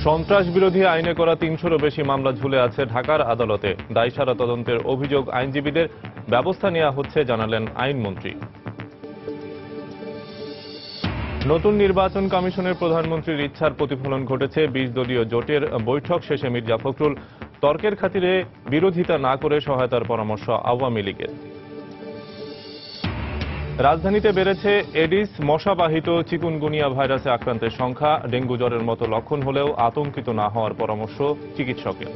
সন্ত্রাস বিরোধী আইনে করা ৩০০-রও বেশি মামলা ঝুলে আছে ঢাকার আদালতে। দায়সারা তদন্তের অভিযোগ আইনজীবীদের ব্যবস্থা নেওয়া হচ্ছে জানালেন আইনমন্ত্রী। নতুন নির্বাচন কমিশনের প্রধানমন্ত্রীর ইচ্ছার প্রতিফলন ঘটেছে। ২০ দলীয় জোটের বৈঠক শেষে মির্জা ফখরুল তর্কের খাতিরে বিরোধিতা না করে সহায়তার পরামর্শ আওয়ামী লীগের। রাজধানীতে বেড়েছে এডিস মশাবাহিত চিকুনগুনিয়া ভাইরাসে আক্রান্তের সংখ্যা। ডেঙ্গু জ্বরের মতো লক্ষণ হলেও আতঙ্কিত না হওয়ার পরামর্শ চিকিৎসকের।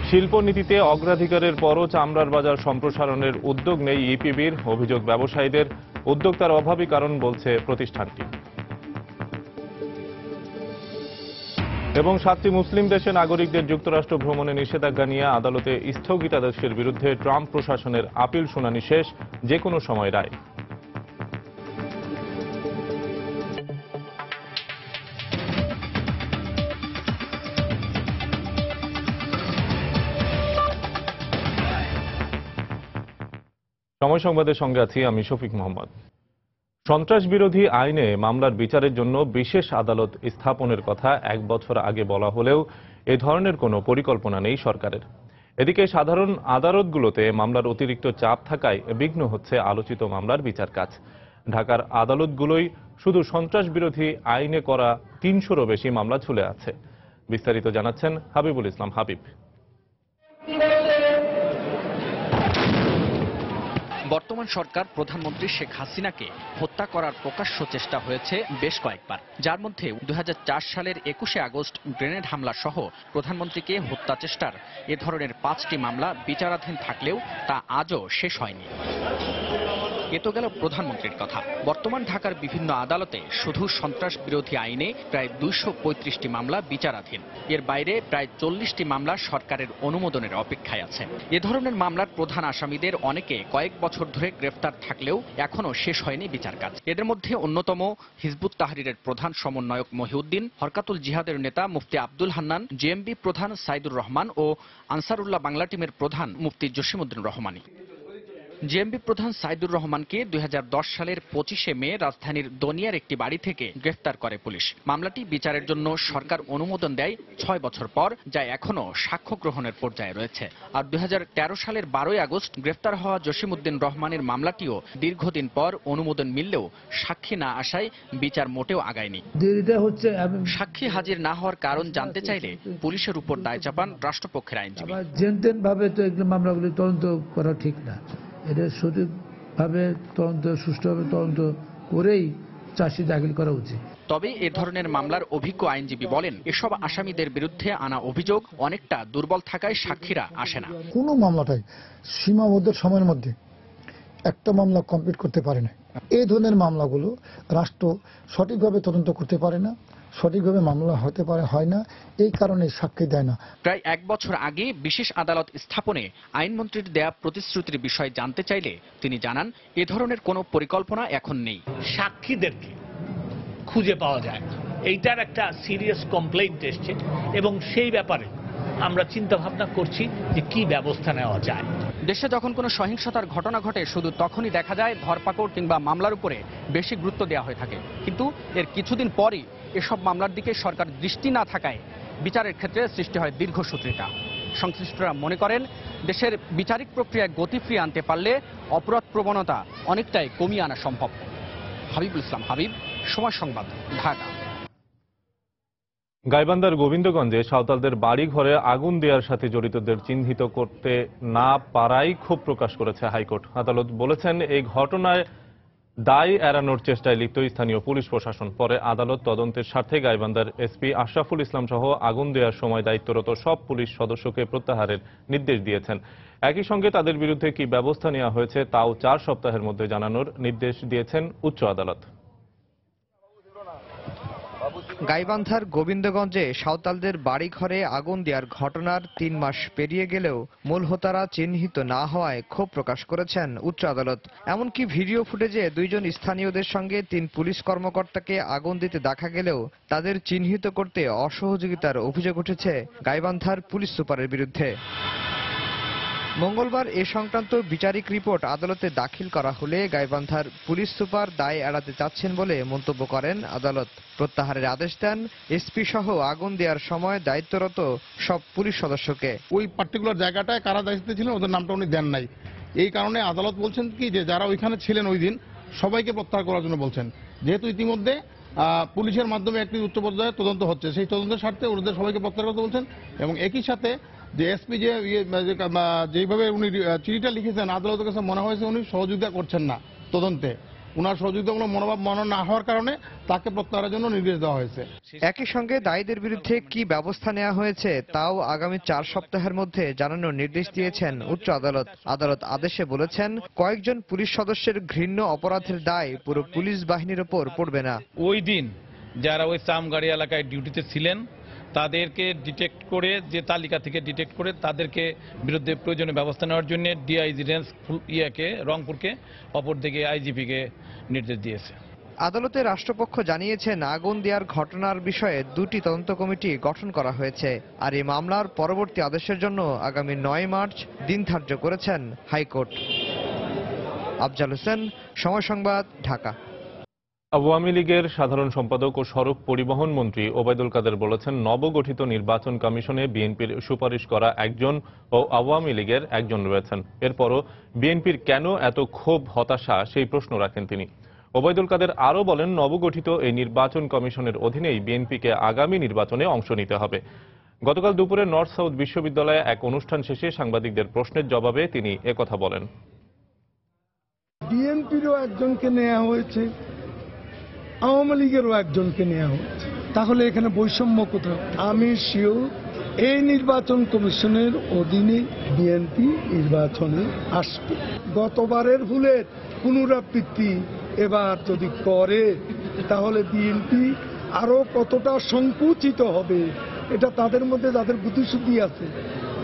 শিল্পনীতিতে অগ্রাধিকারের পরও চামড়ার বাজার সম্প্রসারণের উদ্যোগ নেই ইপিবির। অভিযোগ ব্যবসায়ীদের, উদ্যোক্তার অভাবই কারণ বলছে প্রতিষ্ঠানটি। এবং 7টি মুসলিম দেশে নাগরিকদের যুক্তরাষ্ট্র ভ্রমণে নিষেধাজ্ঞা নিয়ে আদালতে স্থগিতাদেশের বিরুদ্ধে ট্রাম্প প্রশাসনের আপিল শুনানি শেষ, যে কোনো সময় রায়। সময় সংবাদের সঙ্গে আছি আমি শফিক মোহাম্মদ। সন্ত্রাস বিরোধী আইনে মামলার বিচারের জন্য বিশেষ আদালত স্থাপনের কথা 1 বছর আগে বলা হলেও এ ধরনের কোনো পরিকল্পনা নেই সরকারের। এদিকে সাধারণ আদালতগুলোতে মামলার অতিরিক্ত চাপ থাকায় বিঘ্ন হচ্ছে আলোচিত মামলার বিচার কাজ। ঢাকার আদালতগুলোই শুধু সন্ত্রাস বিরোধী আইনে করা ৩০০-রও বেশি মামলা ঝুলে আছে। বিস্তারিত জানাচ্ছেন হাবিবুল ইসলাম হাবিব। বর্তমান সরকার প্রধানমন্ত্রী শেখ হাসিনাকে হত্যা করার প্রকাশ্য চেষ্টা হয়েছে বেশ কয়েকবার, যার মধ্যে 2004 সালের 21শে আগস্ট গ্রেনেড হামলা সহ প্রধানমন্ত্রীকে হত্যা চেষ্টার এ ধরনের 5টি মামলা বিচারাধীন থাকলেও তা আজও শেষ হয়নি। এ তো গেল প্রধানমন্ত্রীর কথা। বর্তমান ঢাকার বিভিন্ন আদালতে শুধু সন্ত্রাস বিরোধী আইনে প্রায় 235টি মামলা বিচারাধীন। এর বাইরে প্রায় 40টি মামলা সরকারের অনুমোদনের অপেক্ষায় আছে। এ ধরনের মামলার প্রধান আসামিদের অনেকে কয়েক বছর ধরে গ্রেফতার থাকলেও এখনও শেষ হয়নি বিচার কাজ। এদের মধ্যে অন্যতম হিজবুত তাহরিরের প্রধান সমন্বয়ক মহিউদ্দিন, হরকাতুল জিহাদের নেতা মুফতি আব্দুল হান্নান, জেএমবি প্রধান সাইদুর রহমান ও আনসারুল্লাহ বাংলা টিমের প্রধান মুফতি জসিমউদ্দিন রহমানী। জেএমবি প্রধান সাইদুর রহমানকে 2010 সালের 25শে মে রাজধানীর দনিয়ার একটি বাড়ি থেকে গ্রেফতার করে পুলিশ। মামলাটি বিচারের জন্য সরকার অনুমোদন দেয় 6 বছর পর, যা এখনও সাক্ষ্য গ্রহণের পর্যায়ে রয়েছে। আর 2013 সালের 12ই আগস্ট গ্রেফতার হওয়া জসিমউদ্দিন রহমানের মামলাটিও দীর্ঘদিন পর অনুমোদন মিললেও সাক্ষী না আসায় বিচার মোটেও আগায়নি। সাক্ষী হাজির না হওয়ার কারণ জানতে চাইলে পুলিশের উপর দায় চাপান রাষ্ট্রপক্ষের আইনজীবী। যেনতেনভাবে তো এগুলো মামলাগুলি তদন্ত করা ঠিক না। এটা সঠিকভাবে তদন্ত, সুষ্ঠুভাবে তদন্ত করেই চার্জশিট দাখিল করা উচিত। তবে এ ধরনের মামলার অভিজ্ঞ আইনজীবী বলেন, এসব আসামিদের বিরুদ্ধে আনা অভিযোগ অনেকটা দুর্বল থাকায় সাক্ষীরা আসে না। কোনো মামলাটাই সীমাবদ্ধ সময়ের মধ্যে একটা মামলা কমপ্লিট করতে পারে না। এই ধরনের মামলাগুলো রাষ্ট্র সঠিকভাবে তদন্ত করতে পারে না, সঠিকভাবে মামলা হতে পারে হয় না, এই কারণে সাক্ষী দেয় না। প্রায় 1 বছর আগে বিশেষ আদালত স্থাপনে আইনমন্ত্রীর দেয়া প্রতিশ্রুতির বিষয়ে জানতে চাইলে তিনি জানান, এ ধরনের কোনো পরিকল্পনা এখন নেই। সাক্ষীদেরকে খুঁজে পাওয়া যায়, এইটার একটা সিরিয়াস কমপ্লেইন্ট এসছে এবং সেই ব্যাপারে আমরা চিন্তা ভাবনা করছি যে কি ব্যবস্থা নেওয়া যায়। দেশে যখন কোনো সহিংসতার ঘটনা ঘটে শুধু তখনই দেখা যায় ধরপাকড় কিংবা মামলার উপরে বেশি গুরুত্ব দেওয়া হয়ে থাকে, কিন্তু এর কিছুদিন পরই এসব মামলার দিকে সরকার দৃষ্টি না থাকায় বিচারের ক্ষেত্রে সৃষ্টি হয় দীর্ঘসূত্রিতা। সংশ্লিষ্টরা মনে করেন, দেশের বিচারিক প্রক্রিয়ায় গতি ফিরিয়ে আনতে পারলে অপরাধ প্রবণতা অনেকটাই কমিয়ে আনা সম্ভব। হাবিবুল ইসলাম হাবিব, সময় সংবাদ, ঢাকা। গাইবান্ধার গোবিন্দগঞ্জে সাঁওতালদের বাড়ি ঘরে আগুন দেওয়ার সাথে জড়িতদের চিহ্নিত করতে না পারায় ক্ষোভ প্রকাশ করেছে হাইকোর্ট। আদালত বলেছেন, এই ঘটনায় দায় এড়ানোর চেষ্টায় লিপ্ত স্থানীয় পুলিশ প্রশাসন। পরে আদালত তদন্তের স্বার্থে গাইবান্ধার এসপি আশরাফুল ইসলাম সহ আগুন দেওয়ার সময় দায়িত্বরত সব পুলিশ সদস্যকে প্রত্যাহারের নির্দেশ দিয়েছেন। একই সঙ্গে তাদের বিরুদ্ধে কি ব্যবস্থা নেওয়া হয়েছে তাও 4 সপ্তাহের মধ্যে জানানোর নির্দেশ দিয়েছেন উচ্চ আদালত। গাইবান্ধার গোবিন্দগঞ্জে সাঁওতালদের বাড়িঘরে আগুন দেওয়ার ঘটনার 3 মাস পেরিয়ে গেলেও মূল হোতারা চিহ্নিত না হওয়ায় ক্ষোভ প্রকাশ করেছেন উচ্চ আদালত। এমনকি ভিডিও ফুটেজে 2 জন স্থানীয়দের সঙ্গে 3 পুলিশ কর্মকর্তাকে আগুন দিতে দেখা গেলেও তাদের চিহ্নিত করতে অসহযোগিতার অভিযোগ উঠেছে গাইবান্ধার পুলিশ সুপারের বিরুদ্ধে। মঙ্গলবার এ সংক্রান্ত বিচারিক রিপোর্ট আদালতে দাখিল করা হলে গাইবান্ধার পুলিশ সুপার দায় এড়াতে চাচ্ছেন বলে মন্তব্য করেন আদালত। প্রত্যাহারের আদেশ দেন এসপি সহ আগুন দেওয়ার সময় দায়িত্বরত সব পুলিশ সদস্যকে। ওই পার্টিকুলার জায়গাটায় কারা দায়িত্বে ছিলেন ওদের নামটা উনি দেন নাই। এই কারণে আদালত বলছেন কি যে যারা ওইখানে ছিলেন ওই দিন সবাইকে প্রত্যাহার করার জন্য বলছেন। যেহেতু ইতিমধ্যে পুলিশের মাধ্যমে একটি উচ্চ পর্যায়ে তদন্ত হচ্ছে, সেই তদন্তের স্বার্থে ওদের সবাইকে প্রত্যাহার করতে বলছেন। এবং একই সাথে যে এসপি যেভাবে উনি চিঠিটা লিখেছেন আদালতের কাছে মনে হয়েছে উনি সহযোগিতা করছেন না তদন্তে। উনার সহযোগিতামূলক মনোভাব মানা না হওয়ার কারণে তাকে প্রত্যাহারের জন্য নির্দেশ দেওয়া হয়েছে। একই সঙ্গে দায়ীদের বিরুদ্ধে কি ব্যবস্থা নেওয়া হয়েছে তাও আগামী 4 সপ্তাহের মধ্যে জানানোর নির্দেশ দিয়েছেন উচ্চ আদালত। আদালত আদেশে বলেছেন কয়েকজন পুলিশ সদস্যের ঘৃণ্য অপরাধের দায় পুরো পুলিশ বাহিনীর ওপর পড়বে না। ওই দিন যারা ওই চামগাড়ি এলাকায় ডিউটিতে ছিলেন তাদেরকে ডিটেক্ট করে, যে তালিকা থেকে ডিটেক্ট করে তাদেরকে বিরুদ্ধে প্রয়োজনীয় ব্যবস্থা নেওয়ার জন্য ডিআইজি রেঞ্জ রংপুরকে, অপরদিকে আইজিপিকে নির্দেশ দিয়েছে। আদালতে রাষ্ট্রপক্ষ জানিয়েছেন আগুন দেওয়ার ঘটনার বিষয়ে 2টি তদন্ত কমিটি গঠন করা হয়েছে। আর এই মামলার পরবর্তী আদেশের জন্য আগামী 9 মার্চ দিন ধার্য করেছেন হাইকোর্ট। আফজাল হোসেন, সময় সংবাদ, ঢাকা। আওয়ামী লীগের সাধারণ সম্পাদক ও সড়ক পরিবহন মন্ত্রী ওবায়দুল কাদের বলেছেন নবগঠিত নির্বাচন কমিশনে বিএনপির সুপারিশ করা একজন ও আওয়ামী লীগের একজন রয়েছেন। এরপরও বিএনপির কেন এত ক্ষোভ, হতাশা সেই প্রশ্ন রাখেন তিনি। ওবায়দুল কাদের আরও বলেন নির্বাচিত এই নির্বাচন কমিশনের অধীনেই বিএনপিকে আগামী নির্বাচনে অংশ নিতে হবে। গতকাল দুপুরে নর্থ সাউথ বিশ্ববিদ্যালয়ে এক অনুষ্ঠান শেষে সাংবাদিকদের প্রশ্নের জবাবে তিনি একথা বলেন। বিএনপিরও একজনকে নেওয়া হয়েছে, আওয়ামী লীগেরও একজনকে নেওয়া হয়েছে, তাহলে এখানে বৈষম্য কোথাও? আমি শিওর এই নির্বাচন কমিশনের অধীনে বিএনপি নির্বাচনে আসবে। গতবারের ভুলের পুনরাবৃত্তি এবার যদি করে তাহলে বিএনপি আরো কতটা সংকুচিত হবে, এটা তাদের মধ্যে যাদের বুদ্ধিশুদ্ধি আছে,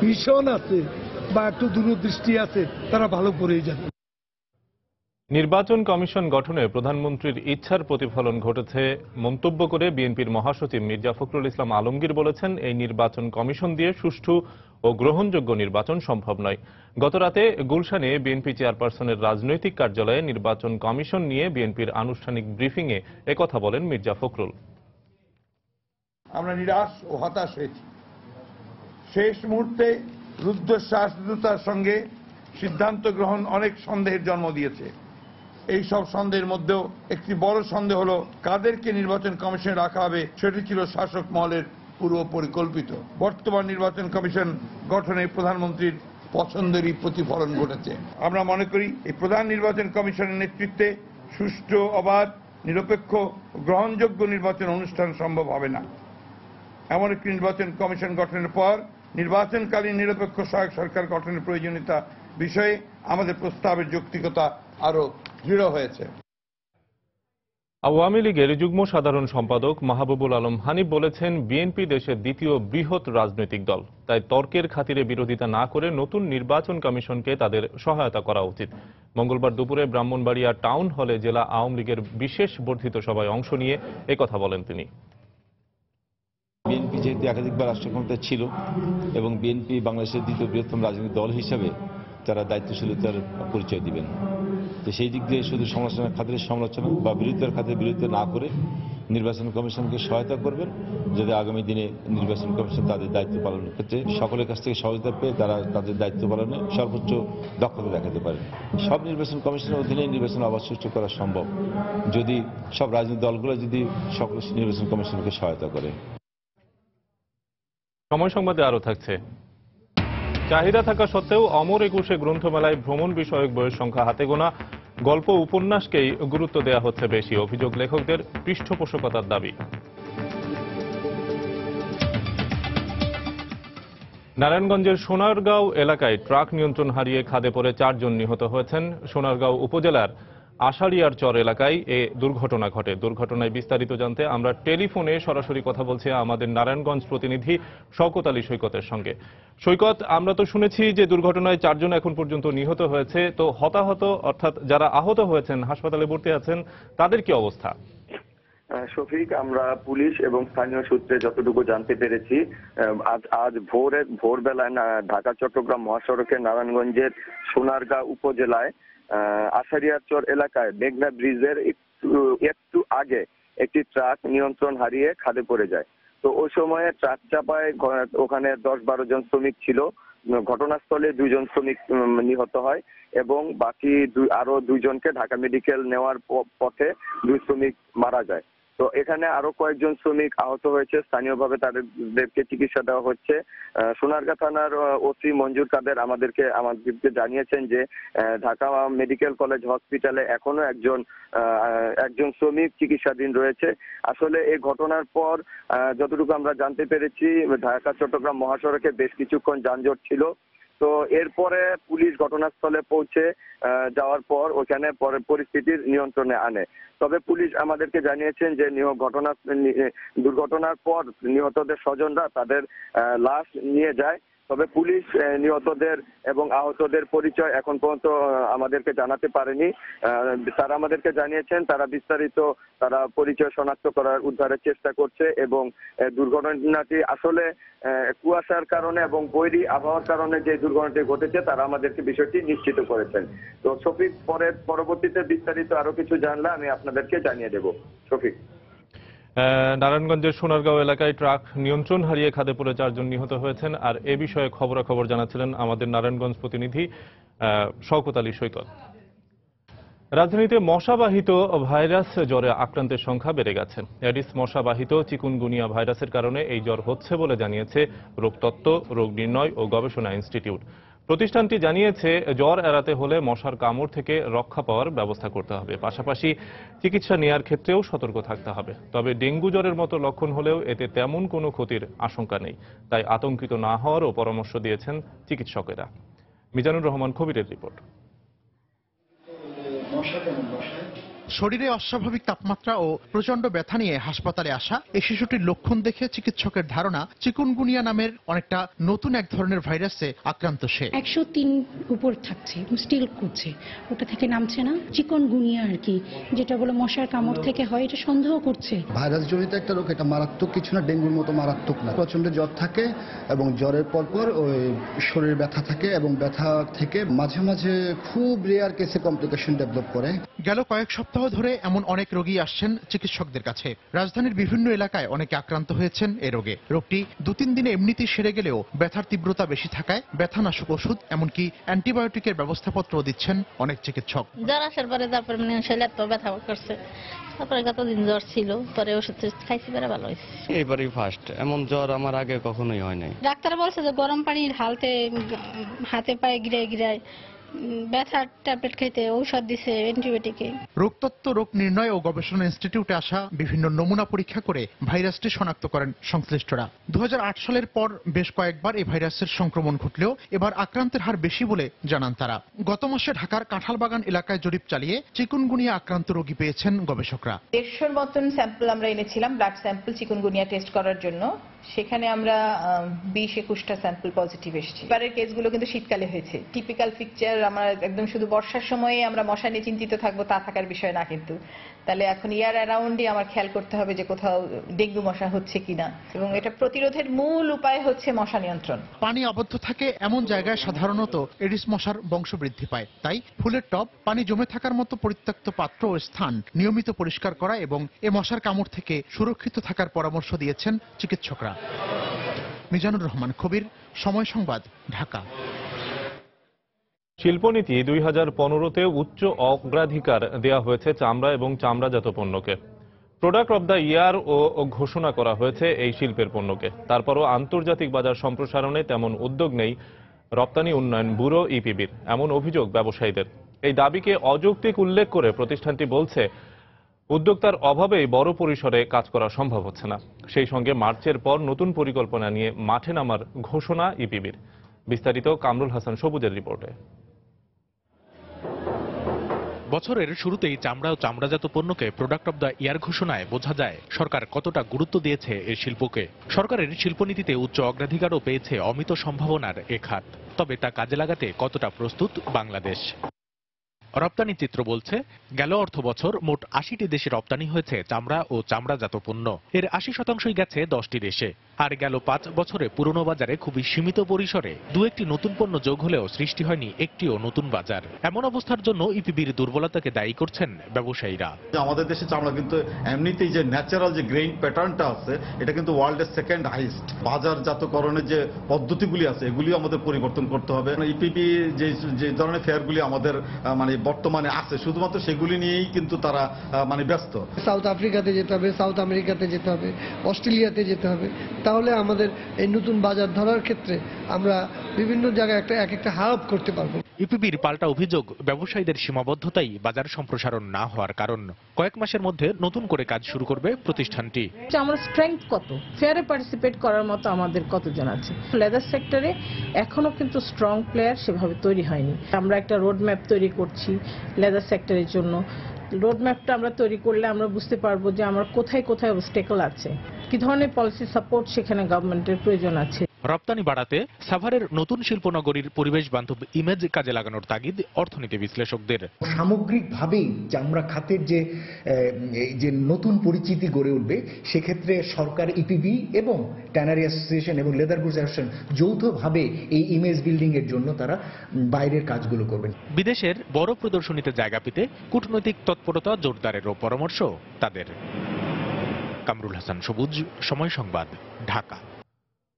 ভীষণ আছে বা একটু দূরদৃষ্টি আছে, তারা ভালো করেই জানে। নির্বাচন কমিশন গঠনে প্রধানমন্ত্রীর ইচ্ছার প্রতিফলন ঘটেছে মন্তব্য করে বিএনপির মহাসচিব মির্জা ফখরুল ইসলাম আলমগীর বলেছেন এই নির্বাচন কমিশন দিয়ে সুষ্ঠু ও গ্রহণযোগ্য নির্বাচন সম্ভব নয়। গতরাতে গুলশানে বিএনপি চেয়ারপারসনের রাজনৈতিক কার্যালয়ে নির্বাচন কমিশন নিয়ে বিএনপির আনুষ্ঠানিক ব্রিফিংয়ে একথা বলেন মির্জা ফখরুল। আমরা নিরাশ ও হতাশ হয়েছি। শেষ মুহূর্তে রুদ্ধশ্বাসতার সঙ্গে সিদ্ধান্ত গ্রহণ অনেক সন্দেহের জন্ম দিয়েছে। এই সব সন্দেহের মধ্যেও একটি বড় সন্দেহ হল কাদেরকে নির্বাচন কমিশনে রাখা হবে সেটি ছিল শাসক মহলের পূর্ব পরিকল্পিত। বর্তমান নির্বাচন কমিশন গঠনে প্রধানমন্ত্রীর পছন্দেরই প্রতিফলন ঘটেছে। আমরা মনে করি এই প্রধান নির্বাচন কমিশনের নেতৃত্বে সুষ্ঠু, অবাধ, নিরপেক্ষ, গ্রহণযোগ্য নির্বাচন অনুষ্ঠান সম্ভব হবে না। এমন একটি নির্বাচন কমিশন গঠনের পর নির্বাচনকালীন নিরপেক্ষ সহায়ক সরকার গঠনের প্রয়োজনীয়তা বিষয়ে আমাদের প্রস্তাবের যৌক্তিকতা আরো দৃঢ় হয়েছে। আওয়ামী লীগের যুগ্ম সাধারণ সম্পাদক মাহবুবুল আলম হানিফ বলেছেন বিএনপি দেশের দ্বিতীয় বৃহৎ রাজনৈতিক দল, তাই তর্কের খাতিরে বিরোধিতা না করে নতুন নির্বাচন কমিশনকে তাদের সহায়তা করা উচিত। মঙ্গলবার দুপুরে ব্রাহ্মণবাড়িয়া টাউন হলে জেলা আওয়ামী লীগের বিশেষ বর্ধিত সভায় অংশ নিয়ে একথা বলেন তিনি। বিএনপি যেহেতু একাধিকবার রাষ্ট্র ক্ষমতায় ছিল এবং বিএনপি বাংলাদেশের দ্বিতীয় বৃহত্তম রাজনৈতিক দল হিসাবে তারা দায়িত্বশীলতার পরিচয় দিবেন। তো সেই দিক দিয়ে শুধু সমালোচনার খাতিরে সমালোচনা বা বিরোধিতার খাতিরে বিরোধিতা না করে নির্বাচন কমিশনকে সহায়তা করবেন, যাতে আগামী দিনে নির্বাচন কমিশন তাদের দায়িত্ব পালনের ক্ষেত্রে সকলের কাছ থেকে সহযোগিতা পেয়ে তারা তাদের দায়িত্ব পালনে সর্বোচ্চ দক্ষতা দেখাতে পারে। সব নির্বাচন কমিশনের অধীনে নির্বাচন আবার সুষ্ঠু করা সম্ভব যদি সব রাজনৈতিক দলগুলো যদি সকল নির্বাচন কমিশনকে সহায়তা করে। সময় সংবাদে আরো থাকছে। চাহিদা থাকা সত্ত্বেও অমর একুশে গ্রন্থমেলায় ভ্রমণ বিষয়ক বইয়ের সংখ্যা হাতে গোনা, গল্প উপন্যাসকেই গুরুত্ব দেওয়া হচ্ছে বেশি, অভিযোগ লেখকদের পৃষ্ঠপোষকতার দাবি। নারায়ণগঞ্জের সোনারগাঁও এলাকায় ট্রাক নিয়ন্ত্রণ হারিয়ে খাদে পড়ে 4 জন নিহত হয়েছেন। সোনারগাঁও উপজেলার আষাঢ়িয়ার চর এলাকায় এ দুর্ঘটনা ঘটে। দুর্ঘটনায় বিস্তারিত জানতে আমরা টেলিফোনে সরাসরি কথা বলছি আমাদের নারায়ণগঞ্জ প্রতিনিধি শওকত আলী সৈকতের সঙ্গে। সৈকত, আমরা তো শুনেছি যে দুর্ঘটনায় 4 জন এখন পর্যন্ত নিহত হয়েছে, তো হতাহত অর্থাৎ যারা আহত হয়েছেন হাসপাতালে ভর্তি আছেন তাদের কি অবস্থা? শফিক, আমরা পুলিশ এবং স্থানীয় সূত্রে যতটুকু জানতে পেরেছি, আজ ভোরবেলায় ঢাকা চট্টগ্রাম মহাসড়কের নারায়ণগঞ্জের সোনারগাঁ উপজেলায় আশারিয়াচর এলাকায় মেঘনা ব্রিজের একটু আগে একটি ট্রাক নিয়ন্ত্রণ হারিয়ে খাদে পড়ে যায়। তো ওই সময়ে ট্রাক চাপায় ওখানে 10-12 জন শ্রমিক ছিল। ঘটনাস্থলে 2 জন শ্রমিক নিহত হয় এবং বাকি আরো 2 জনকে ঢাকা মেডিকেল নেওয়ার পথে 2 শ্রমিক মারা যায়। তো এখানে আরো কয়েকজন শ্রমিক আহত হয়েছে, স্থানীয়ভাবে তাদেরকে চিকিৎসা দেওয়া হচ্ছে। সোনারগাঁ থানার ওসি মঞ্জুর কাদের আমাদেরকে জানিয়েছেন যে ঢাকা মেডিকেল কলেজ হসপিটালে এখনো একজন শ্রমিক চিকিৎসাধীন রয়েছে। আসলে এই ঘটনার পর যতটুকু আমরা জানতে পেরেছি, ঢাকা চট্টগ্রাম মহাসড়কে বেশ কিছুক্ষণ যানজট ছিল। তো এরপরে পুলিশ ঘটনাস্থলে পৌঁছে যাওয়ার পর ওখানে পরিস্থিতির নিয়ন্ত্রণে আনে। তবে পুলিশ আমাদেরকে জানিয়েছেন যে দুর্ঘটনার পর নিহতদের স্বজনরা তাদের লাশ নিয়ে যায়। তবে পুলিশ নিহতদের এবং আহতদের পরিচয় এখন পর্যন্ত আমাদেরকে জানাতে পারেনি। তারা আমাদেরকে জানিয়েছেন তারা বিস্তারিত পরিচয় শনাক্ত করার উদ্ধারের চেষ্টা করছে এবং দুর্ঘটনাটি আসলে কুয়াশার কারণে এবং বৈরী আবহাওয়ার কারণে যে দুর্ঘটনাটি ঘটেছে তারা আমাদেরকে বিষয়টি নিশ্চিত করেছেন। তো শফিক, পরবর্তীতে বিস্তারিত আরো কিছু জানলে আমি আপনাদেরকে জানিয়ে দেব। শফিক। নারায়ণগঞ্জের সোনারগাঁও এলাকায় ট্রাক নিয়ন্ত্রণ হারিয়ে খাদে পড়ে 4 জন নিহত হয়েছেন। আর এ বিষয়ে খবরাখবর জানাচ্ছিলেন আমাদের নারায়ণগঞ্জ প্রতিনিধি শওকত আলী সৈকত। রাজধানীতে মশাবাহিত ভাইরাস জ্বরে আক্রান্তের সংখ্যা বেড়ে গেছে। এডিস মশাবাহিত চিকুনগুনিয়া ভাইরাসের কারণে এই জ্বর হচ্ছে বলে জানিয়েছে রোগতত্ত্ব, রোগ নির্ণয় ও গবেষণা ইনস্টিটিউট। প্রতিষ্ঠানটি জানিয়েছে জ্বর এড়াতে হলে মশার কামড় থেকে রক্ষা পাওয়ার ব্যবস্থা করতে হবে, পাশাপাশি চিকিৎসা নেওয়ার ক্ষেত্রেও সতর্ক থাকতে হবে। তবে ডেঙ্গু জ্বরের মতো লক্ষণ হলেও এতে তেমন কোনো ক্ষতির আশঙ্কা নেই, তাই আতঙ্কিত না হওয়ারও পরামর্শ দিয়েছেন চিকিৎসকেরা। মিজানুর রহমান কবিরের রিপোর্ট। শরীরে অস্বাভাবিক তাপমাত্রা ও প্রচন্ড ব্যথা নিয়ে হাসপাতালে আসা এই শিশুটির লক্ষণ দেখে চিকিৎসকের ধারণা চিকুনগুনিয়া নামের অনেকটা নতুন এক ধরনের ভাইরাসে আক্রান্ত সে। 103 উপর থাকছে, স্টিল করছে, ওটা থেকে নামছে না। চিকুনগুনিয়া আর কি, যেটা বলে মশার কামড় থেকে হয়, এটা সন্দেহ করছে। ভাইরাস জনিত একটা রোগ, এটা মারাত্মক কিছু না, ডেঙ্গুর মতো মারাত্মক না। প্রচন্ড জ্বর থাকে এবং জ্বরের পরপর ওই শরীরে ব্যথা থাকে এবং ব্যথা থেকে মাঝে মাঝে খুব রেয়ার কেসে কমপ্লিকেশন ডেভেলপ করে। গেল কয়েক সপ্তাহ ধরে এমন অনেক রোগী আসছেন চিকিৎসকদের কাছে। রাজধানীর বিভিন্ন এলাকায় অনেকে আক্রান্ত হয়েছেন এ রোগে। রোগটি 2-3 দিনে এমনিতেই সেরে গেলেও ব্যথার তীব্রতা বেশি থাকায় ব্যথানাশক ওষুধ এমনকি অ্যান্টিবায়োটিকের ব্যবস্থাপত্রও দিচ্ছেন অনেক চিকিৎসক। জ্বর আসার পরে তারপরে শরীরে এত ব্যথা করছে, তারপরে কতদিন জ্বর ছিল, পরে ওষুধ খাইছি, পরে ভালো হয়েছে। এইবারই ফার্স্ট এমন জ্বর আমার আগে কখনোই হয় নাই। ডাক্তার বলছে যে গরম পানি ঢালতে, হাতে পায়ে গিরায় গিরায় ব্যথার ট্যাবলেট খাইতে, ঔষধ দিছে অ্যান্টিবায়োটিকে। রোগতত্ত্ব, রোগ নির্ণয় ও গবেষণা ইনস্টিটিউটে আসা বিভিন্ন নমুনা পরীক্ষা করে ভাইরাসটি শনাক্ত করেন সংশ্লিষ্টরা। 2008 সালের পর বেশ কয়েকবার এই ভাইরাসের সংক্রমণ ঘটলেও এবার আক্রান্তের হার বেশি বলে জানান তারা। গত মাসে ঢাকার কাঁঠালবাগান এলাকায় জরিপ চালিয়ে চিকুনগুনিয়া আক্রান্ত রোগী পেয়েছেন গবেষকরা। 150 মতন স্যাম্পল আমরা এনেছিলাম, ব্লাড স্যাম্পল চিকুনগুনিয়া টেস্ট করার জন্য। সেখানে আমরা 20-21টা স্যাম্পল পজিটিভ এসেছি। এবারের কেসগুলো কিন্তু শীতকালে হয়েছে। টিপিক্যাল পিকচার আমরা একদম শুধু বর্ষার সময়ে আমরা মশা নিয়ে চিন্তিত থাকবো তা থাকার বিষয় না, কিন্তু তাহলে এখন ইয়ার অ্যারাউন্ডই আমার খেয়াল করতে হবে যে কোথাও ডেঙ্গু মশা হচ্ছে কিনা, এবং এটা প্রতিরোধের মূল উপায় হচ্ছে মশা নিয়ন্ত্রণ। পানি আবদ্ধ থাকে এমন জায়গায় সাধারণত এডিস মশার বংশবৃদ্ধি পায়, তাই ফুলের টব, পানি জমে থাকার মতো পরিত্যক্ত পাত্র ও স্থান নিয়মিত পরিষ্কার করা এবং এ মশার কামড় থেকে সুরক্ষিত থাকার পরামর্শ দিয়েছেন চিকিৎসকরা। মিজানুর রহমান কবির, সময় সংবাদ, ঢাকা। শিল্পনীতি 2015-তে উচ্চ অগ্রাধিকার দেওয়া হয়েছে চামড়া এবং চামড়াজাত পণ্যকে। প্রোডাক্ট অব দ্য ইয়ার ও ঘোষণা করা হয়েছে এই শিল্পের পণ্যকে। তারপরও আন্তর্জাতিক বাজার সম্প্রসারণে তেমন উদ্যোগ নেই রপ্তানি উন্নয়ন ব্যুরো ইপিবির, এমন অভিযোগ ব্যবসায়ীদের। এই দাবিকে অযৌক্তিক উল্লেখ করে প্রতিষ্ঠানটি বলছে উদ্যোক্তার অভাবেই বড় পরিসরে কাজ করা সম্ভব হচ্ছে না। সেই সঙ্গে মার্চের পর নতুন পরিকল্পনা নিয়ে মাঠে নামার ঘোষণা ইপিবির। বিস্তারিত কামরুল হাসান সবুজের রিপোর্টে। বছরের শুরুতেই চামড়া ও চামড়াজাত পণ্যকে প্রোডাক্ট অব দ্য ইয়ার ঘোষণায় বোঝা যায় সরকার কতটা গুরুত্ব দিয়েছে এই শিল্পকে। সরকারের শিল্পনীতিতে উচ্চ অগ্রাধিকারও পেয়েছে অমিত সম্ভাবনার এ খাত। তবে তা কাজে লাগাতে কতটা প্রস্তুত বাংলাদেশ? রপ্তানি চিত্র বলছে গেল অর্থ বছর মোট ৮০টি দেশে রপ্তানি হয়েছে চামড়া ও চামড়াজাত পণ্য। এর ৮০% গেছে 10টি দেশে। আর গেল 5 বছরে পুরনো বাজারে খুবই সীমিত পরিসরে দু একটি নতুন পণ্য যোগ হলেও সৃষ্টি হয়নি একটিও নতুন বাজার। এমন অবস্থার জন্য ইপিবির দুর্বলতাকে দায়ী করছেন ব্যবসায়ীরা। আমাদের দেশে চামড়া কিন্তু এমনিতেই যে ন্যাচারাল যে গ্রেইন প্যাটার্নটা আছে এটা কিন্তু ওয়ার্ল্ডের সেকেন্ড হাইস্ট। বাজারজাতকরণের যে পদ্ধতিগুলি আছে এগুলি আমাদের পরিবর্তন করতে হবে। ইপিবি যে ধরনের ফেয়ারগুলি আমাদের মানে বর্তমানে আছে শুধুমাত্র সেগুলি নিয়েই কিন্তু তারা মানে ব্যস্ত। সাউথ আফ্রিকাতে যেতে হবে, সাউথ আমেরিকাতে যেতে হবে, অস্ট্রেলিয়াতে যেতে হবে, তাহলে আমাদের এই নতুন বাজার ধরার ক্ষেত্রে আমরা বিভিন্ন জায়গায় এক একটা হাব করতে পারবো। ইপিবির পাল্টা অভিযোগ ব্যবসায়ীদের সীমাবদ্ধতাই বাজার সম্প্রসারণ না হওয়ার কারণ। কয়েক মাসের মধ্যে নতুন করে কাজ শুরু করবে প্রতিষ্ঠানটি। আমার স্ট্রেংথ কত, ফেয়ারে পার্টিসিপেট করার মতো আমাদের কতজন আছে। লেদার সেক্টরে এখনো কিন্তু স্ট্রং প্লেয়ার সেভাবে তৈরি হয়নি। আমরা একটা রোড ম্যাপ তৈরি করছি লেদার সেক্টরের জন্য। রোড ম্যাপটা আমরা তৈরি করলে আমরা বুঝতে পারবো যে আমার কোথায় কোথায় অবস্টেকল আছে, কি ধরনের পলিসি সাপোর্ট সেখানে গভর্নমেন্টের প্রয়োজন আছে। রপ্তানি বাড়াতে সাভারের নতুন শিল্পনগরীর পরিবেশ বান্ধব ইমেজ কাজে লাগানোর তাগিদ অর্থনীতি বিশ্লেষকদের। সামগ্রিকভাবেই চামড়া খাতের যে নতুন পরিচিতি গড়ে উঠবে সেক্ষেত্রে সরকার, ইপিবি এবং ট্যানারি অ্যাসোসিয়েশন এবং লেদার গুডস অ্যাসোসিয়েশন যৌথভাবে এই ইমেজ বিল্ডিং এর জন্য তারা বাইরের কাজগুলো করবেন। বিদেশের বড় প্রদর্শনীতে জায়গা পেতে কূটনৈতিক তৎপরতা জোরদারেরও পরামর্শ তাদের। কামরুল হাসান সবুজ, সময় সংবাদ, ঢাকা।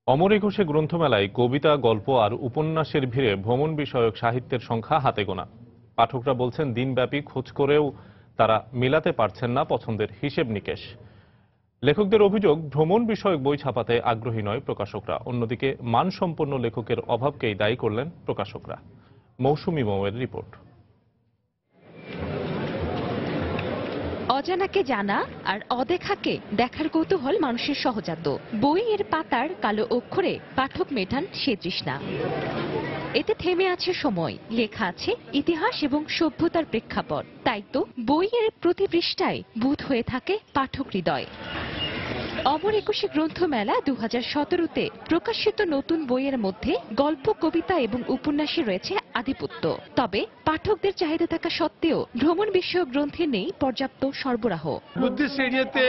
অমর একুশে গ্রন্থমেলায় কবিতা, গল্প আর উপন্যাসের ভিড়ে ভ্রমণ বিষয়ক সাহিত্যের সংখ্যা হাতে গোনা। পাঠকরা বলছেন দিনব্যাপী খোঁজ করেও তারা মেলাতে পারছেন না পছন্দের হিসেব নিকেশ। লেখকদের অভিযোগ, ভ্রমণ বিষয়ক বই ছাপাতে আগ্রহী নয় প্রকাশকরা। অন্যদিকে মানসম্পন্ন লেখকের অভাবকেই দায়ী করলেন প্রকাশকরা। মৌসুমী মৌয়ের রিপোর্ট। অজানাকে জানা আর অদেখাকে দেখার কৌতূহল মানুষের সহজাত। বইয়ের পাতার কালো অক্ষরে পাঠক মেটান সে তৃষ্ণা। এতে থেমে আছে সময়, লেখা আছে ইতিহাস এবং সভ্যতার প্রেক্ষাপট। তাই তো বইয়ের প্রতি পৃষ্ঠায় বুঁদ হয়ে থাকে পাঠক হৃদয়। অমর একুশে গ্রন্থমেলা 2017-তে প্রকাশিত নতুন বইয়ের মধ্যে গল্প, কবিতা এবং উপন্যাসে রয়েছে আধিপত্য। তবে পাঠকদের চাহিদা থাকা সত্ত্বেও ভ্রমণ বিষয়ক গ্রন্থে নেই পর্যাপ্ত সরবরাহ। বুদ্ধিস্ট এরিয়াতে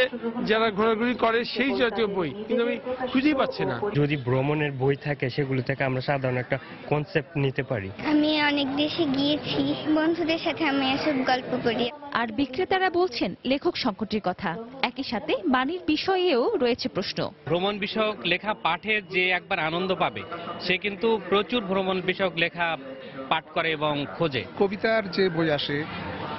যারা ঘোরাঘুরি করে সেই জাতীয় বই কিন্তু আমি খুঁজেই পাচ্ছি না। যদি ভ্রমণের বই থাকে সেগুলো থেকে আমরা সাধারণ একটা কনসেপ্ট নিতে পারি। আমি অনেক দেশে গিয়েছি, বন্ধুদের সাথে আমি এসব গল্প পড়ি। আর বিক্রেতারা বলছেন লেখক সংকটের কথা। একই সাথে বাণীর বিষয়েও রয়েছে প্রশ্ন। ভ্রমণ বিষয়ক লেখা পাঠের যে একবার আনন্দ পাবে সে কিন্তু প্রচুর ভ্রমণ বিষয়ক লেখা পাঠ করে এবং খোঁজে। কবিতার যে বই আসে,